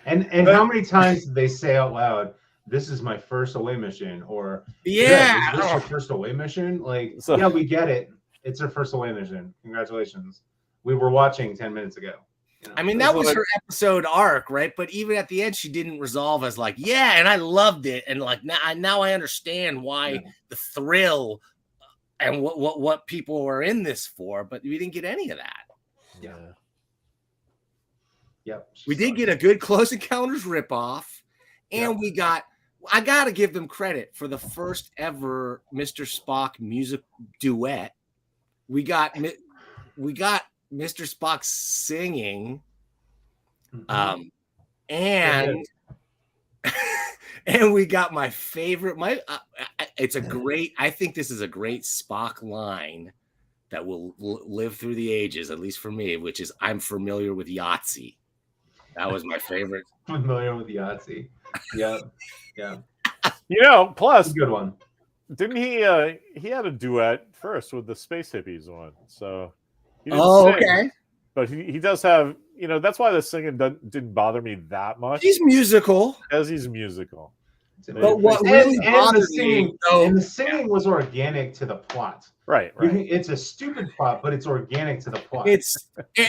and how many times did they say out loud, "This is my first away mission," or is this your first away mission? Like, yeah, we get it. It's her first away mission. Congratulations. We were watching 10 minutes ago. You know? I mean, that was her episode arc, right? But even at the end, she didn't resolve as like, yeah, and I loved it, and like now I understand why the thrill. And what people were in this for, but we didn't get any of that. Yeah. Yep. We did get a good Close Encounters ripoff, and I gotta give them credit for the first ever Mr. Spock music duet. We got Mr. Spock singing, and and we got my favorite. I think this is a great Spock line that will live through the ages, at least for me, which is, "I'm familiar with Yahtzee." That was my favorite. Familiar with Yahtzee. Yeah. You know, plus good one. Didn't he had a duet first with the Space Hippies one. So he didn't sing, okay. But he does have, you know, that's why the singing didn't bother me that much. He's musical. As he's musical. But what really bothered me, and the singing was organic to the plot. Right. It's a stupid plot, but it's organic to the plot.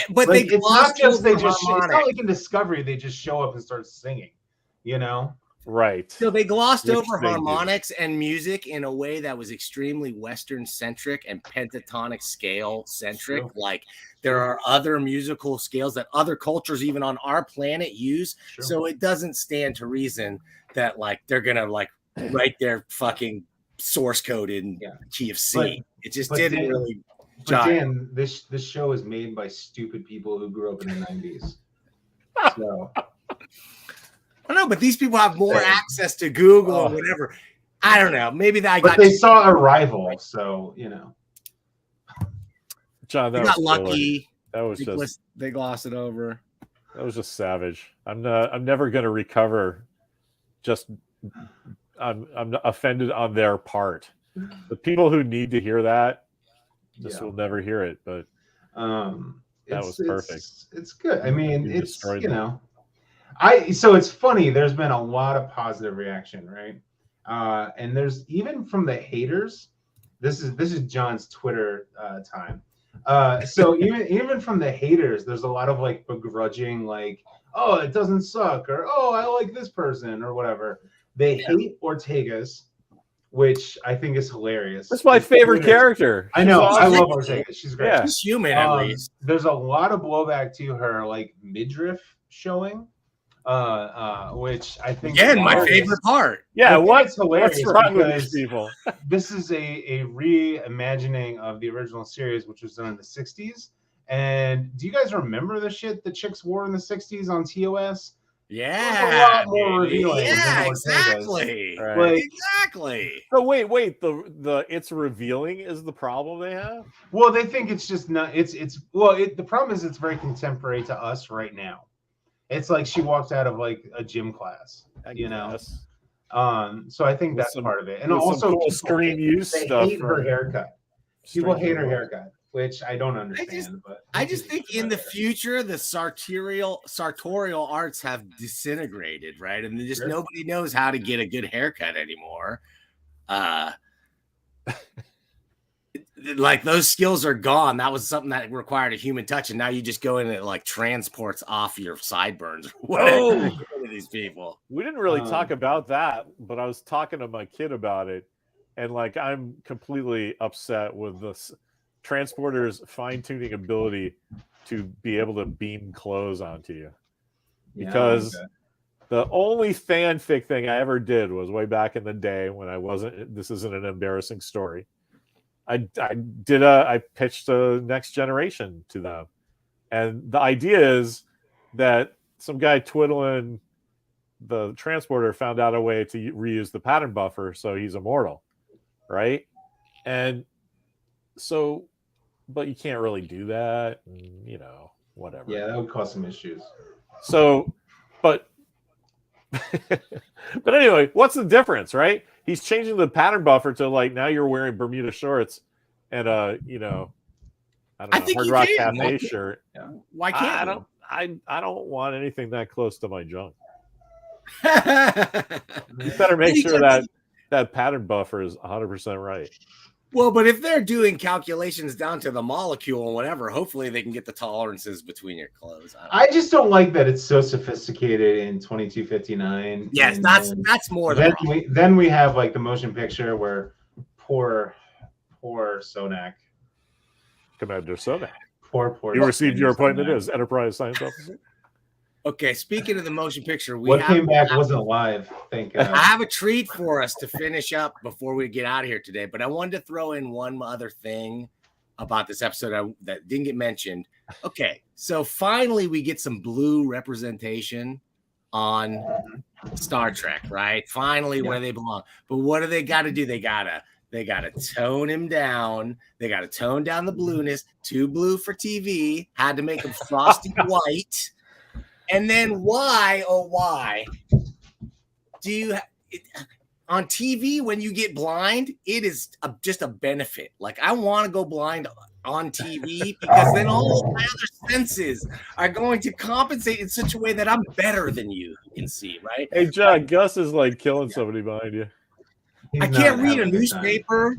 But like, it's not just it's not like in Discovery they just show up and start singing, you know? Right. So they glossed over harmonics and music in a way that was extremely Western centric and pentatonic scale centric. Sure. Like there are other musical scales that other cultures, even on our planet, use. Sure. So it doesn't stand to reason that like they're gonna like write their fucking source code in key of C. It just didn't really. But Dan, this show is made by stupid people who grew up in the 90s. So I know, but these people have more access to Google or whatever. I don't know. Maybe But they saw Arrival, so you know. John, that got was lucky. That was they glossed it over. That was just savage. I'm never going to recover. I'm offended on their part. The people who need to hear that will never hear it. But that was perfect. It's good. I mean, it's you know, so it's funny. There's been a lot of positive reaction, right? And there's even from the haters. This is John's Twitter time. So even from the haters, there's a lot of like begrudging, like, oh, it doesn't suck, or oh, I like this person, or whatever. They hate Ortega's, which I think is hilarious. That's my favorite character. I know. I love Ortega. She's great. She's human, at least. There's a lot of blowback to her, like midriff showing, which I think my favorite part. Yeah, what's hilarious? What's wrong with these people? This is a reimagining of the original series, which was done in the '60s. And do you guys remember the shit the chicks wore in the '60s on TOS? Yeah, a lot more revealing. Yeah, exactly. Right. Like, exactly. So wait. The it's revealing is the problem they have. Well, they think it's just not. The problem is it's very contemporary to us right now. It's like she walked out of like a gym class, you know. So I think that's part of it, and also cool screen use stuff. Hate her haircut. People hate her haircut, which I don't understand. I just think in the future the sartorial arts have disintegrated, right? And just nobody knows how to get a good haircut anymore. Like those skills are gone. That was something that required a human touch, and now you just go in and it like transports off your sideburns. Whatever to these people. We didn't really talk about that, but I was talking to my kid about it, and like I'm completely upset with this transporter's fine-tuning ability to be able to beam clothes onto you, because the only fanfic thing I ever did was way back in the day when I wasn't. This isn't an embarrassing story. I pitched a Next Generation to them, and the idea is that some guy twiddling the transporter found out a way to reuse the pattern buffer, so he's immortal, right? And so, but you can't really do that, and, you know, whatever. Yeah, that would cause some issues. So, but anyway, what's the difference, right? He's changing the pattern buffer to like now you're wearing Bermuda shorts and Hard Rock Cafe shirt. Yeah. Why can't I don't want anything that close to my junk. You better make sure that pattern buffer is 100% right. Well, but if they're doing calculations down to the molecule and whatever, hopefully they can get the tolerances between your clothes. I just don't like that it's so sophisticated in 2259. Yes, that's more than then we have like the motion picture where poor Sonak. Commander Sonak. Poor. You received your appointment as Enterprise Science Officer. Okay, speaking of the motion picture, what came back wasn't live. Thank God. I have a treat for us to finish up before we get out of here today, but I wanted to throw in one other thing about this episode that didn't get mentioned. Okay, so finally we get some blue representation on Star Trek, right? Finally, where they belong. But what do they got to do? They gotta tone him down. They got to tone down the blueness. Too blue for TV. Had to make him frosty white. And then why do you on TV when you get blind? It is just a benefit. Like I want to go blind on TV because then all my other senses are going to compensate in such a way that I'm better than you can see, right? Hey, John, Gus is like killing somebody behind you. I can't read a newspaper.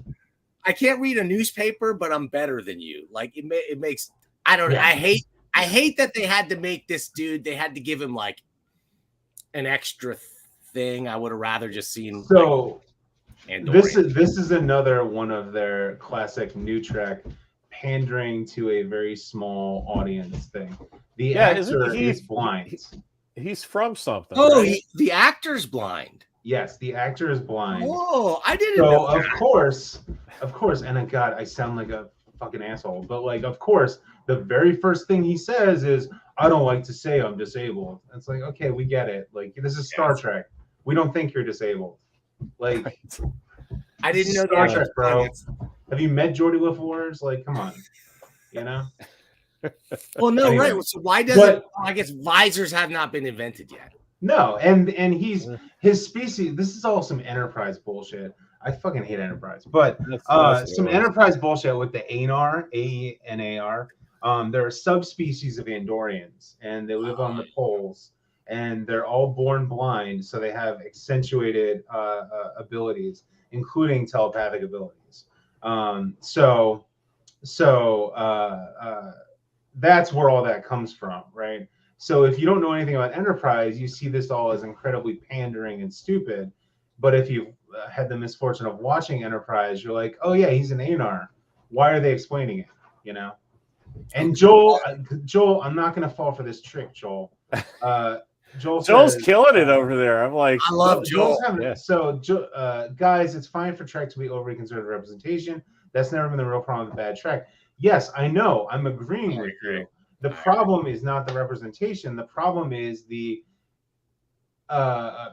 I can't read a newspaper, but I'm better than you. Like it makes. I don't know. I hate that they had to make this dude. They had to give him like an extra thing. I would have rather just seen. So this is another one of their classic new Trek pandering to a very small audience thing. The actor is blind. He's from something. Oh, right? the actor's blind. Yes, the actor is blind. Oh, I didn't know that. Of course, and God, I sound like a fucking asshole, but like, of course, the very first thing he says is, I don't like to say I'm disabled. It's like, okay, we get it. Like, this is Star Trek. We don't think you're disabled. Like, I didn't know Star that. Trek, bro. Have you met Geordie LaForge? Like, come on, you know. Well, no, Anyway. right. So why doesn't? I guess visors have not been invented yet. No, and his species. This is all some Enterprise bullshit. I fucking hate Enterprise, but That's some Enterprise bullshit with the Anar, A-N-A-R. There are subspecies of Andorians, and they live on the poles, and they're all born blind, so they have accentuated abilities, including telepathic abilities. So that's where all that comes from, right? So if you don't know anything about Enterprise, you see this all as incredibly pandering and stupid. But if you've had the misfortune of watching Enterprise, you're like, oh yeah, he's an Anar. Why are they explaining it? You know? And Joel, I'm not going to fall for this trick, Joel. Joel's killing it over there. I'm like, I love Joel. So, guys, it's fine for Trek to be overly concerned with representation. That's never been the real problem with bad Trek. Yes, I know. I'm agreeing with you. The problem is not the representation. The problem is the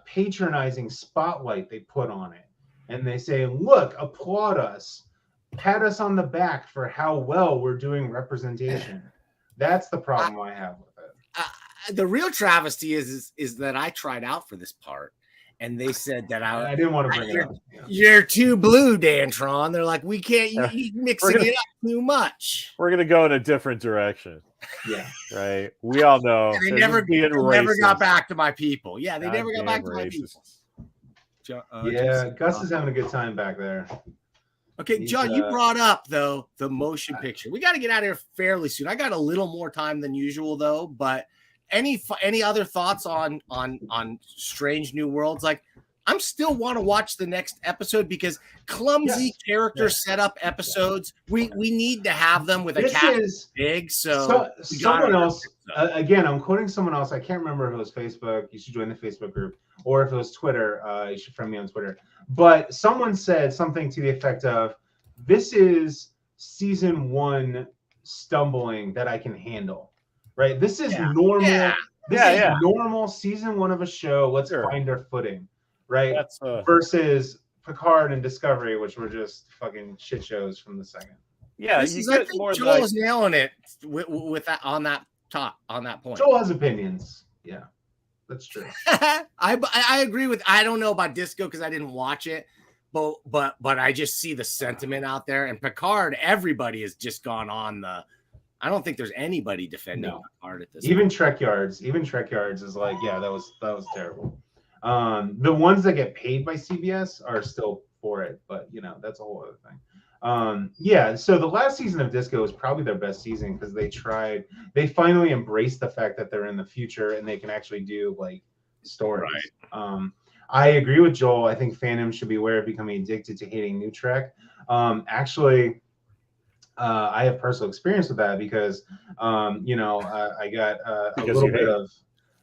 patronizing spotlight they put on it. And they say, look, applaud us. Pat us on the back for how well we're doing representation. That's the problem I have with it. The real travesty is that I tried out for this part. And they said that I didn't want to bring it up. Yeah. You're too blue, Dantron. They're like, we can't. You mixing it up too much. We're gonna go in a different direction. Yeah, right. We all know they never got back to my people. Yeah, they never got back to my people. Gus is having a good time back there. Okay, John, you brought up though the motion picture. We got to get out of here fairly soon. I got a little more time than usual though, but. Any other thoughts on Strange New Worlds? Like, I'm still want to watch the next episode because clumsy character setup episodes. We need to have them with a cast big. So someone else again. I'm quoting someone else. I can't remember if it was Facebook. You should join the Facebook group, or if it was Twitter. You should friend me on Twitter. But someone said something to the effect of, "This is season 1 stumbling that I can handle." Right, this is normal. This is normal season 1 of a show. Let's find our footing, right? Versus Picard and Discovery, which were just fucking shit shows from the second. Yeah, I think Joel is nailing it with that on that point. Joel has opinions. Yeah, that's true. I agree with. I don't know about Disco because I didn't watch it, but I just see the sentiment out there. And Picard, everybody has just gone on the. I don't think there's anybody defending Picard at this point. Even Trek Yards is like, yeah, that was terrible. The ones that get paid by CBS are still for it, but you know, that's a whole other thing. So the last season of Disco was probably their best season because they finally embraced the fact that they're in the future and they can actually do like stories. Right. I agree with Joel. I think fandom should be aware of becoming addicted to hating new Trek. I have personal experience with that because, I got a little bit of,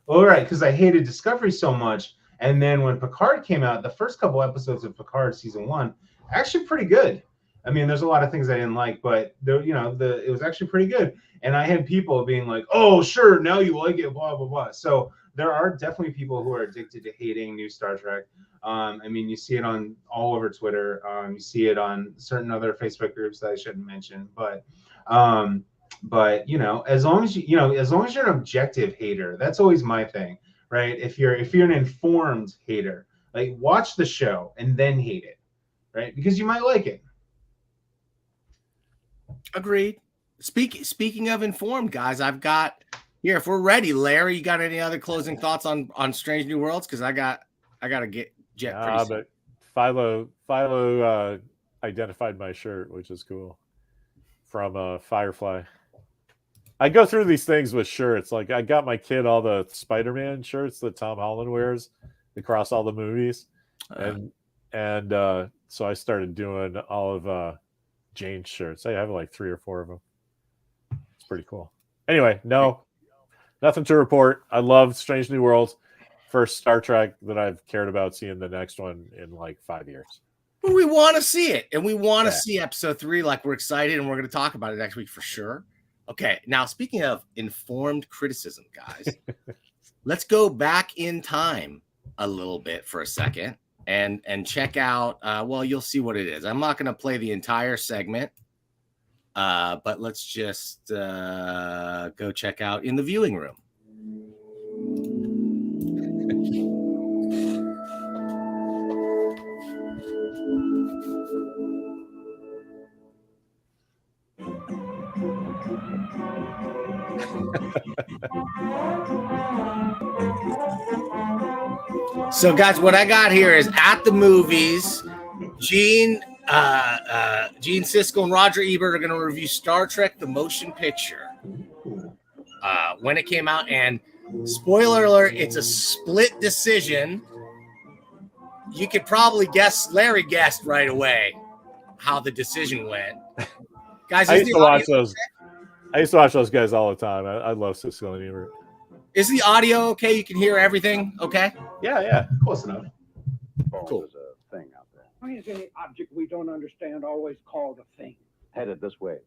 because I hated Discovery so much. And then when Picard came out, the first couple episodes of Picard season 1, actually pretty good. I mean, there's a lot of things I didn't like, but it was actually pretty good. And I had people being like, "Oh, sure, now you like it," blah blah blah. So there are definitely people who are addicted to hating new Star Trek. I mean, you see it on all over Twitter. You see it on certain other Facebook groups that I shouldn't mention. But as long as you're an objective hater, that's always my thing, right? If you're an informed hater, like watch the show and then hate it, right? Because you might like it. Agreed. Speaking of informed, guys, I've got here. If we're ready, Larry, you got any other closing thoughts on Strange New Worlds? Because I got to get jet. But Philo identified my shirt, which is cool, from Firefly. I go through these things with shirts. Like I got my kid all the Spider-Man shirts that Tom Holland wears across all the movies, and so I started doing all of Jane's shirts. I have like 3 or 4 of them. It's pretty cool. Anyway, nothing to report. I love Strange New Worlds. First Star Trek that I've cared about seeing the next one in like 5 years. Well, we want to see it, and we want to see episode 3. Like we're excited, and we're going to talk about it next week for sure. Okay, now speaking of informed criticism, guys, let's go back in time a little bit for a second and check out. Well, you'll see what it is. I'm not going to play the entire segment, but let's just go check out In the Viewing Room. So, guys, what I got here is at the movies. Gene Siskel and Roger Ebert are going to review Star Trek: The Motion Picture when it came out. And spoiler alert, it's a split decision. You could probably guess. Larry guessed right away how the decision went. Guys, I used to watch those guys all the time. I love Siskel and Ebert. Is the audio okay? You can hear everything okay? Yeah. Close enough. Cool. There's a thing out there. Why is any object we don't understand always called a thing? Headed this way.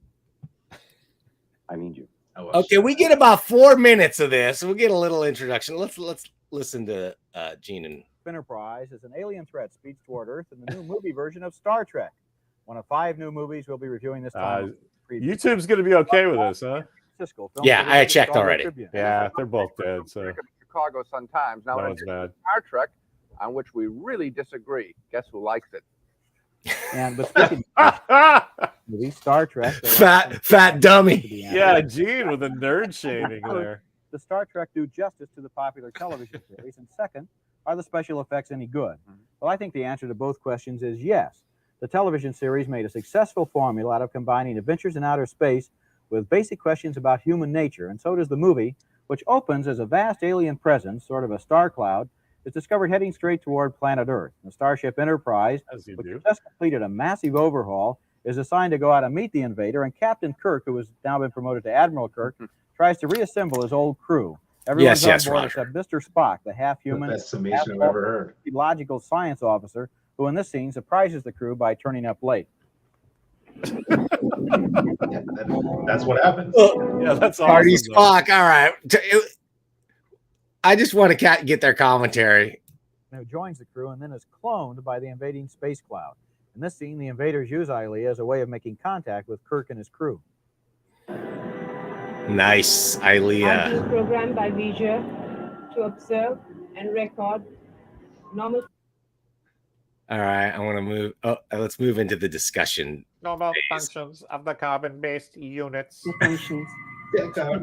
I need you. Okay, we get about 4 minutes of this. We'll get a little introduction. Let's listen to Gene and Enterprise as an alien threat speeds toward Earth in the new movie version of Star Trek. One of 5 new movies we'll be reviewing this time. YouTube's going to be okay with this, huh? Siskel, Yeah, I checked already. Yeah, they're both dead. So Chicago Sun-Times. Now, no in one's bad. Star Trek, on which we really disagree. Guess who likes it? And but speaking of movies, Star Trek, fat dummy. Yeah, Gene with the nerd shaming there. The Star Trek do justice to the popular television series? And second, are the special effects any good? Well, I think the answer to both questions is yes. The television series made a successful formula out of combining adventures in outer space with basic questions about human nature, and so does the movie, which opens as a vast alien presence, sort of a star cloud, is discovered heading straight toward planet Earth. The Starship Enterprise, which has just completed a massive overhaul, is assigned to go out and meet the invader, and Captain Kirk, who has now been promoted to Admiral Kirk, tries to reassemble his old crew. Everyone's on board except Mr. Spock, the half-human, Best summation I've ever heard. logical science officer, who in this scene surprises the crew by turning up late. That's what happens. Yeah, that's Party awesome, Spock. All right. I just want to get their commentary. Who joins the crew and then is cloned by the invading space cloud. In this scene, the invaders use Ilea as a way of making contact with Kirk and his crew. Nice, Ilea. I'm being programmed by Vija to observe and record normal. All right, I want to move. Oh, let's move into the discussion. Normal functions of the carbon-based units. The functions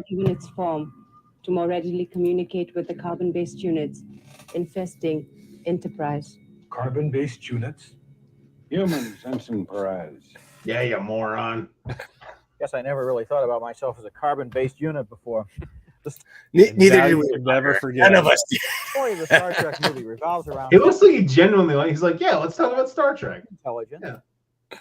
given its form to more readily communicate with the carbon-based units infesting Enterprise. Carbon-based units? Humans, Ensign Perez. Yeah, you moron. Guess I never really thought about myself as a carbon-based unit before. Neither Now did you we. can never forget. None of us. The story of the Star Trek movie revolves around It looks like he genuinely he's like, yeah, let's talk about Star Trek. intelligence. Yeah.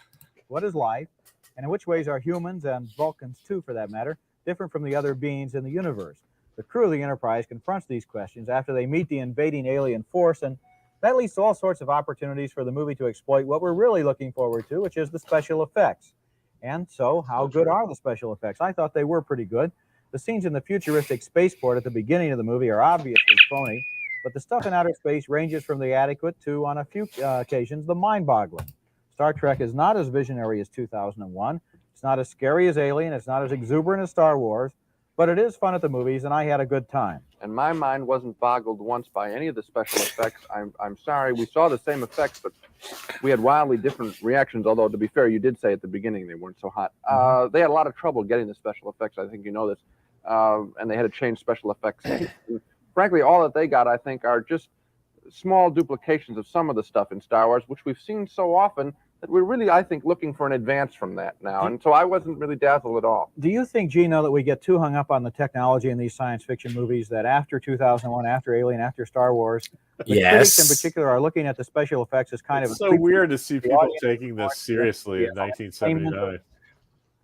What is life? And in which ways are humans, and Vulcans too for that matter, different from the other beings in the universe? The crew of the Enterprise confronts these questions after they meet the invading alien force, and that leads to all sorts of opportunities for the movie to exploit what we're really looking forward to, which is the special effects. And so, how good are the special effects? I thought they were pretty good. The scenes in the futuristic spaceport at the beginning of the movie are obviously phony, but the stuff in outer space ranges from the adequate to, on a few occasions, the mind-boggling. Star Trek is not as visionary as 2001. It's not as scary as Alien. It's not as exuberant as Star Wars. But it is fun at the movies, and I had a good time. And my mind wasn't boggled once by any of the special effects. I'm sorry. We saw the same effects, but we had wildly different reactions. Although, to be fair, you did say at the beginning they weren't so hot. They had a lot of trouble getting the special effects. I think you know this. And they had to change special effects. Frankly, all that they got, I think, are just small duplications of some of the stuff in Star Wars, which we've seen so often that we're really, I think, looking for an advance from that now. And so I wasn't really dazzled at all. Do you think, Gino, that we get too hung up on the technology in these science fiction movies that after 2001, after Alien, after Star Wars, the critics in particular are looking at the special effects as kind It's of so weird to see people taking this seriously in 1979.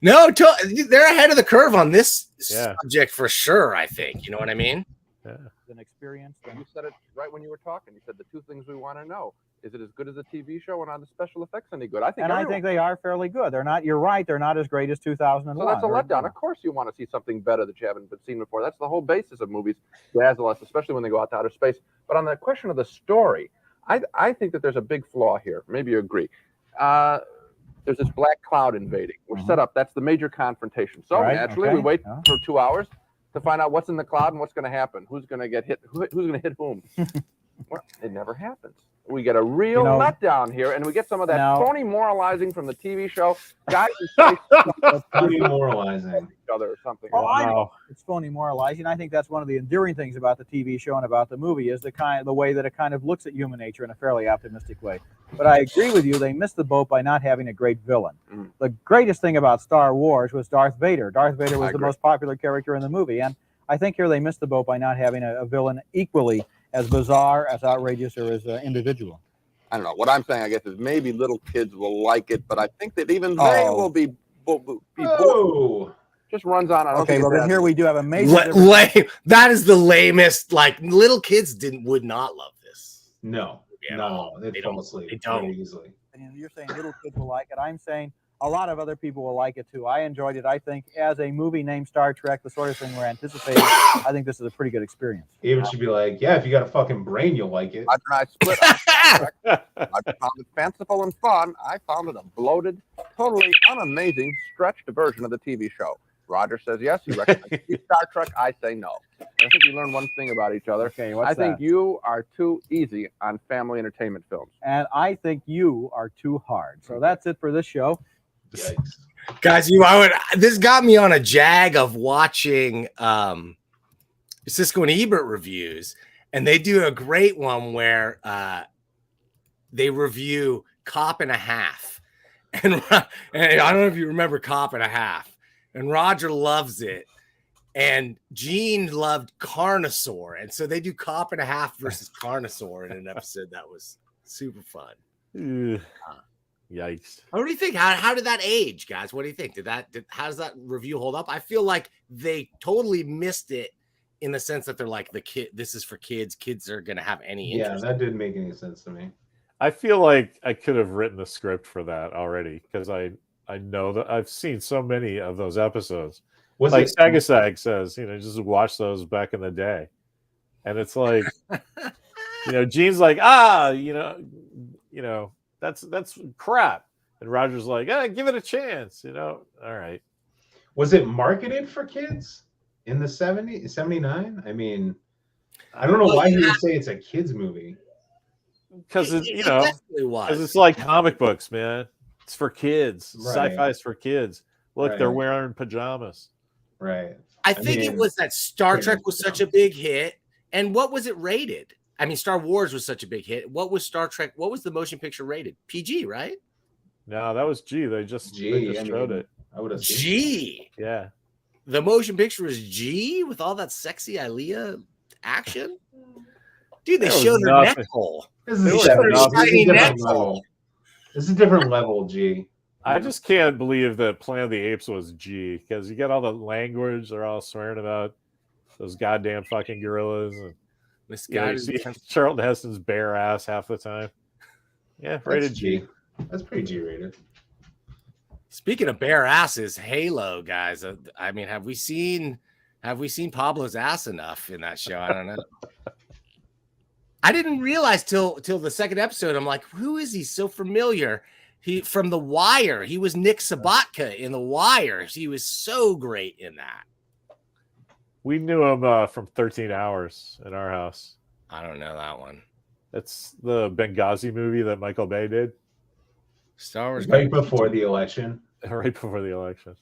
No, they're ahead of the curve on this subject for sure, I think. You know what I mean? Yeah. An experience. You said it right when you were talking. You said the two things we want to know. Is it as good as a TV show, and are the special effects any good? I think. And I think they are fairly good. They're not. You're right. They're not as great as 2001. So that's a letdown. Of course, you want to see something better that you haven't seen before. That's the whole basis of movies, dazzle us, especially when they go out to outer space. But on the question of the story, I think that there's a big flaw here. Maybe you agree. There's this black cloud invading. We're set up. That's the major confrontation. So naturally, we wait for 2 hours to find out what's in the cloud and what's going to happen. Who's going to get hit? Who's going to hit whom? Well, it never happens. We get a real letdown here, and we get some of that phony moralizing from the TV show. Guys who say phony moralizing each other or something. Oh, I know it's phony moralizing. I think that's one of the endearing things about the TV show and about the movie is the way that it kind of looks at human nature in a fairly optimistic way. But I agree with you; they missed the boat by not having a great villain. The greatest thing about Star Wars was Darth Vader. Darth Vader was the most popular character in the movie, and I think here they missed the boat by not having a villain equally as bizarre, as outrageous, or as individual. I don't know. What I'm saying, I guess, is maybe little kids will like it, but I think that even they will be bored. Just runs on. Okay, well, then here we do have a major. That is the lamest. Like little kids would not love this. No, they fall asleep. They don't easily. And you're saying little kids will like it. I'm saying a lot of other people will like it too. I enjoyed it. I think as a movie named Star Trek, the sort of thing we're anticipating, I think this is a pretty good experience. Even should be like, yeah, if you got a fucking brain, you'll like it. I split. I found it fanciful and fun. I found it a bloated, totally unamazing, stretched version of the TV show. Roger says yes. He recommends Star Trek. I say no. I think we learn one thing about each other. Okay, I think you are too easy on family entertainment films. And I think you are too hard. So that's it for this show. Yikes. Guys, this got me on a jag of watching Cisco and Ebert reviews, and they do a great one where they review Cop and a Half, and I don't know if you remember Cop and a Half, and Roger loves it, and Gene loved Carnosaur, and so they do Cop and a Half versus Carnosaur in an episode that was super fun. Yikes. What do you think? How did that age, guys? What do you think? How does that review hold up? I feel like they totally missed it in the sense that they're like this is for kids. Kids are gonna have any interest. Yeah, that didn't make any sense to me. I feel like I could have written the script for that already because I know that I've seen so many of those episodes. Like Sagasag says, just watch those back in the day. And it's like, Gene's like, that's crap. And Roger's like, give it a chance, All right. Was it marketed for kids in the 70s, 79? I mean, I don't know why he would say it's a kids movie. Because it's like comic books, man. It's for kids. Right. Sci-fi is for kids. Look, they're wearing pajamas. Right. I think it was that Star Trek was such a big hit. And what was it rated? I mean, Star Wars was such a big hit. What was Star Trek? What was the motion picture rated? PG, right? No, that was G. They just showed it. I would have G. Yeah. The motion picture was G with all that sexy Ilea action. Dude, they showed her neck hole. This is a different level, G. I just can't believe that Planet of the Apes was G because you got all the language they're all swearing about those goddamn fucking gorillas and this guy Charlton Heston's bare ass half the time. Yeah, rated G. That's pretty G rated. Speaking of bare asses, Halo guys. I mean, have we seen Pablo's ass enough in that show? I don't know. I didn't realize till the second episode. I'm like, who is he? So familiar. He from The Wire. He was Nick Sabatka in The Wire. He was so great in that. We knew him from 13 Hours in our house. I don't know that one. That's the Benghazi movie that Michael Bay did. Star Wars. Right before the election. Right before the election.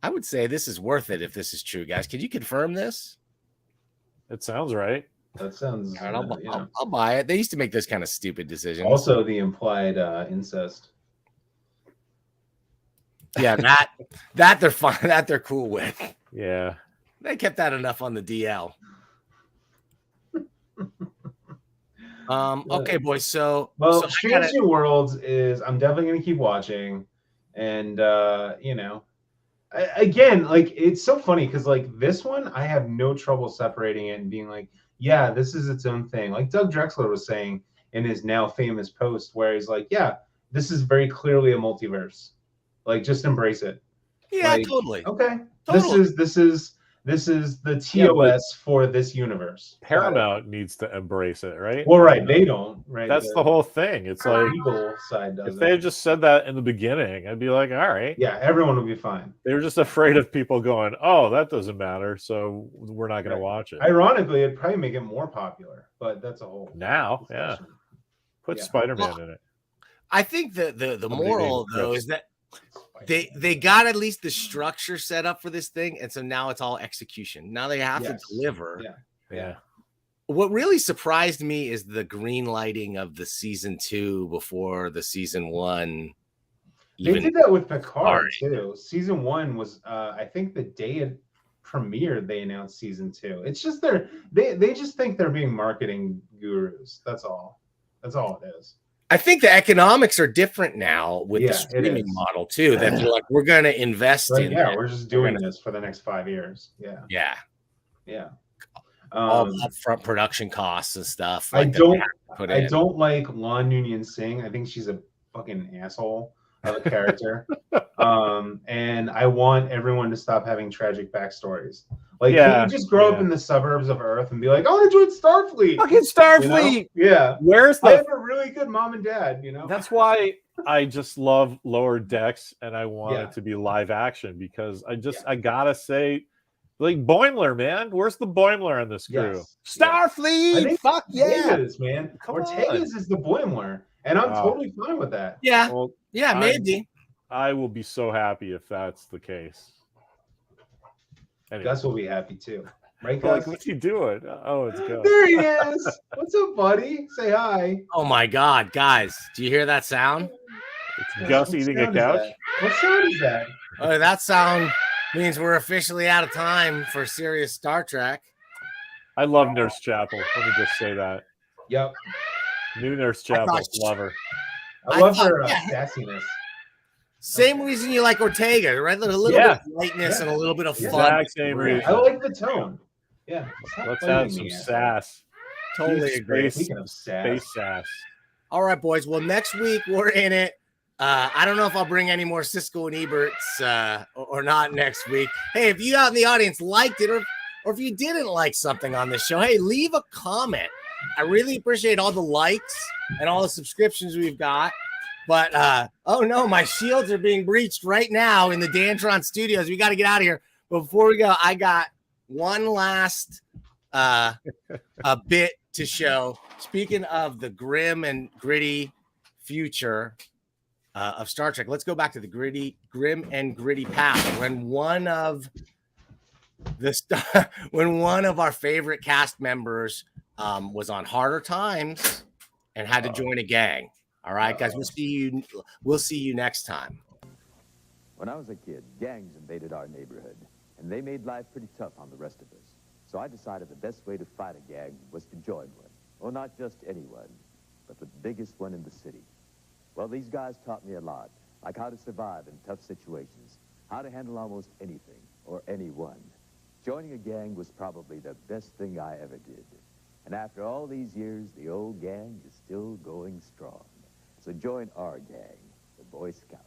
I would say this is worth it if this is true, guys. Can you confirm this? It sounds right. That sounds. I'll buy it. They used to make those kind of stupid decisions. Also, the implied incest. Yeah, that they're fine. That they're cool with. Yeah, they kept that enough on the DL. Okay, boys. So Strange New Worlds is. I'm definitely gonna keep watching, and again, like it's so funny because like this one, I have no trouble separating it and being like, yeah, this is its own thing. Like Doug Drexler was saying, in his now famous post where he's like, yeah, this is very clearly a multiverse. Like, just embrace it. Yeah, Like, totally. okay, Totally. this is the TOS Yeah, but for this universe. Got it. Paramount needs to embrace it, right? Well, right, they don't. Right, That's the whole thing. It's the like legal side does if they had just said that in the beginning, I'd be like, all right. Yeah, everyone would be fine. They were just afraid of people going, oh, that doesn't matter, so we're not going to watch it. Ironically, it'd probably make it more popular, but that's a whole Now, discussion. Put Spider-Man in it. I think the moral though is that they got at least the structure set up for this thing, and so now it's all execution. Now they have to deliver. Yeah. What really surprised me is the green lighting of the season 2 before the season 1. They did that with Picard too. Season 1 was, I think, the day it premiered, they announced season 2. It's just they just think they're being marketing gurus. That's all. That's all it is. I think the economics are different now with the streaming model too. That they're like, we're going to invest in. Yeah, we're just doing this for the next 5 years. Yeah. All upfront production costs and stuff. Like I don't like Lon Noonien Singh. I think she's a fucking asshole of a character. And I want everyone to stop having tragic backstories. Like, can you just grow up in the suburbs of Earth and be like, I want to join Starfleet? Fucking Starfleet! You know? Yeah. Where's I have a really good mom and dad, you know? That's why I just love Lower Decks, and I want it to be live action, because I gotta say, like, Boimler, man. Where's the Boimler in this crew? Starfleet! Fuck yeah! Ortega's, man. Ortega's is the Boimler. And I'm totally fine with that. Yeah. Well, maybe. I will be so happy if that's the case. Anyway. Gus will be happy too. Right, Gus? Like, what's he doing? Oh, it's Gus. There he is. What's up, buddy? Say hi. Oh my God, guys. Do you hear that sound? It's Gus eating a couch. What sound is that? Oh, that sound means we're officially out of time for serious Star Trek. I love Nurse Chapel. Let me just say that. Yep. New Nurse Chapel. Love her. I love her sassiness. Same reason you like Ortega, right? A little bit of lightness and a little bit of fun. Same reason. I like the tone. Yeah. Let's have some sass. Totally agree. Speaking of Space sass. All right, boys. Well, next week we're in it. I don't know if I'll bring any more Cisco and Eberts or not next week. Hey, if you out in the audience liked it, or if you didn't like something on this show, hey, leave a comment. I really appreciate all the likes and all the subscriptions we've got. But, oh no, my shields are being breached right now in the Dantron studios. We got to get out of here. But before we go, I got one last a bit to show. Speaking of the grim and gritty future of Star Trek, let's go back to the grim and gritty past. When one of our favorite cast members was on harder times and had to join a gang. All right, guys, we'll see you next time. When I was a kid, gangs invaded our neighborhood, and they made life pretty tough on the rest of us. So I decided the best way to fight a gang was to join one. Well, not just anyone, but the biggest one in the city. Well, these guys taught me a lot, like how to survive in tough situations, how to handle almost anything or anyone. Joining a gang was probably the best thing I ever did. And after all these years, the old gang is still going strong. So join our gang, the Boy Scouts.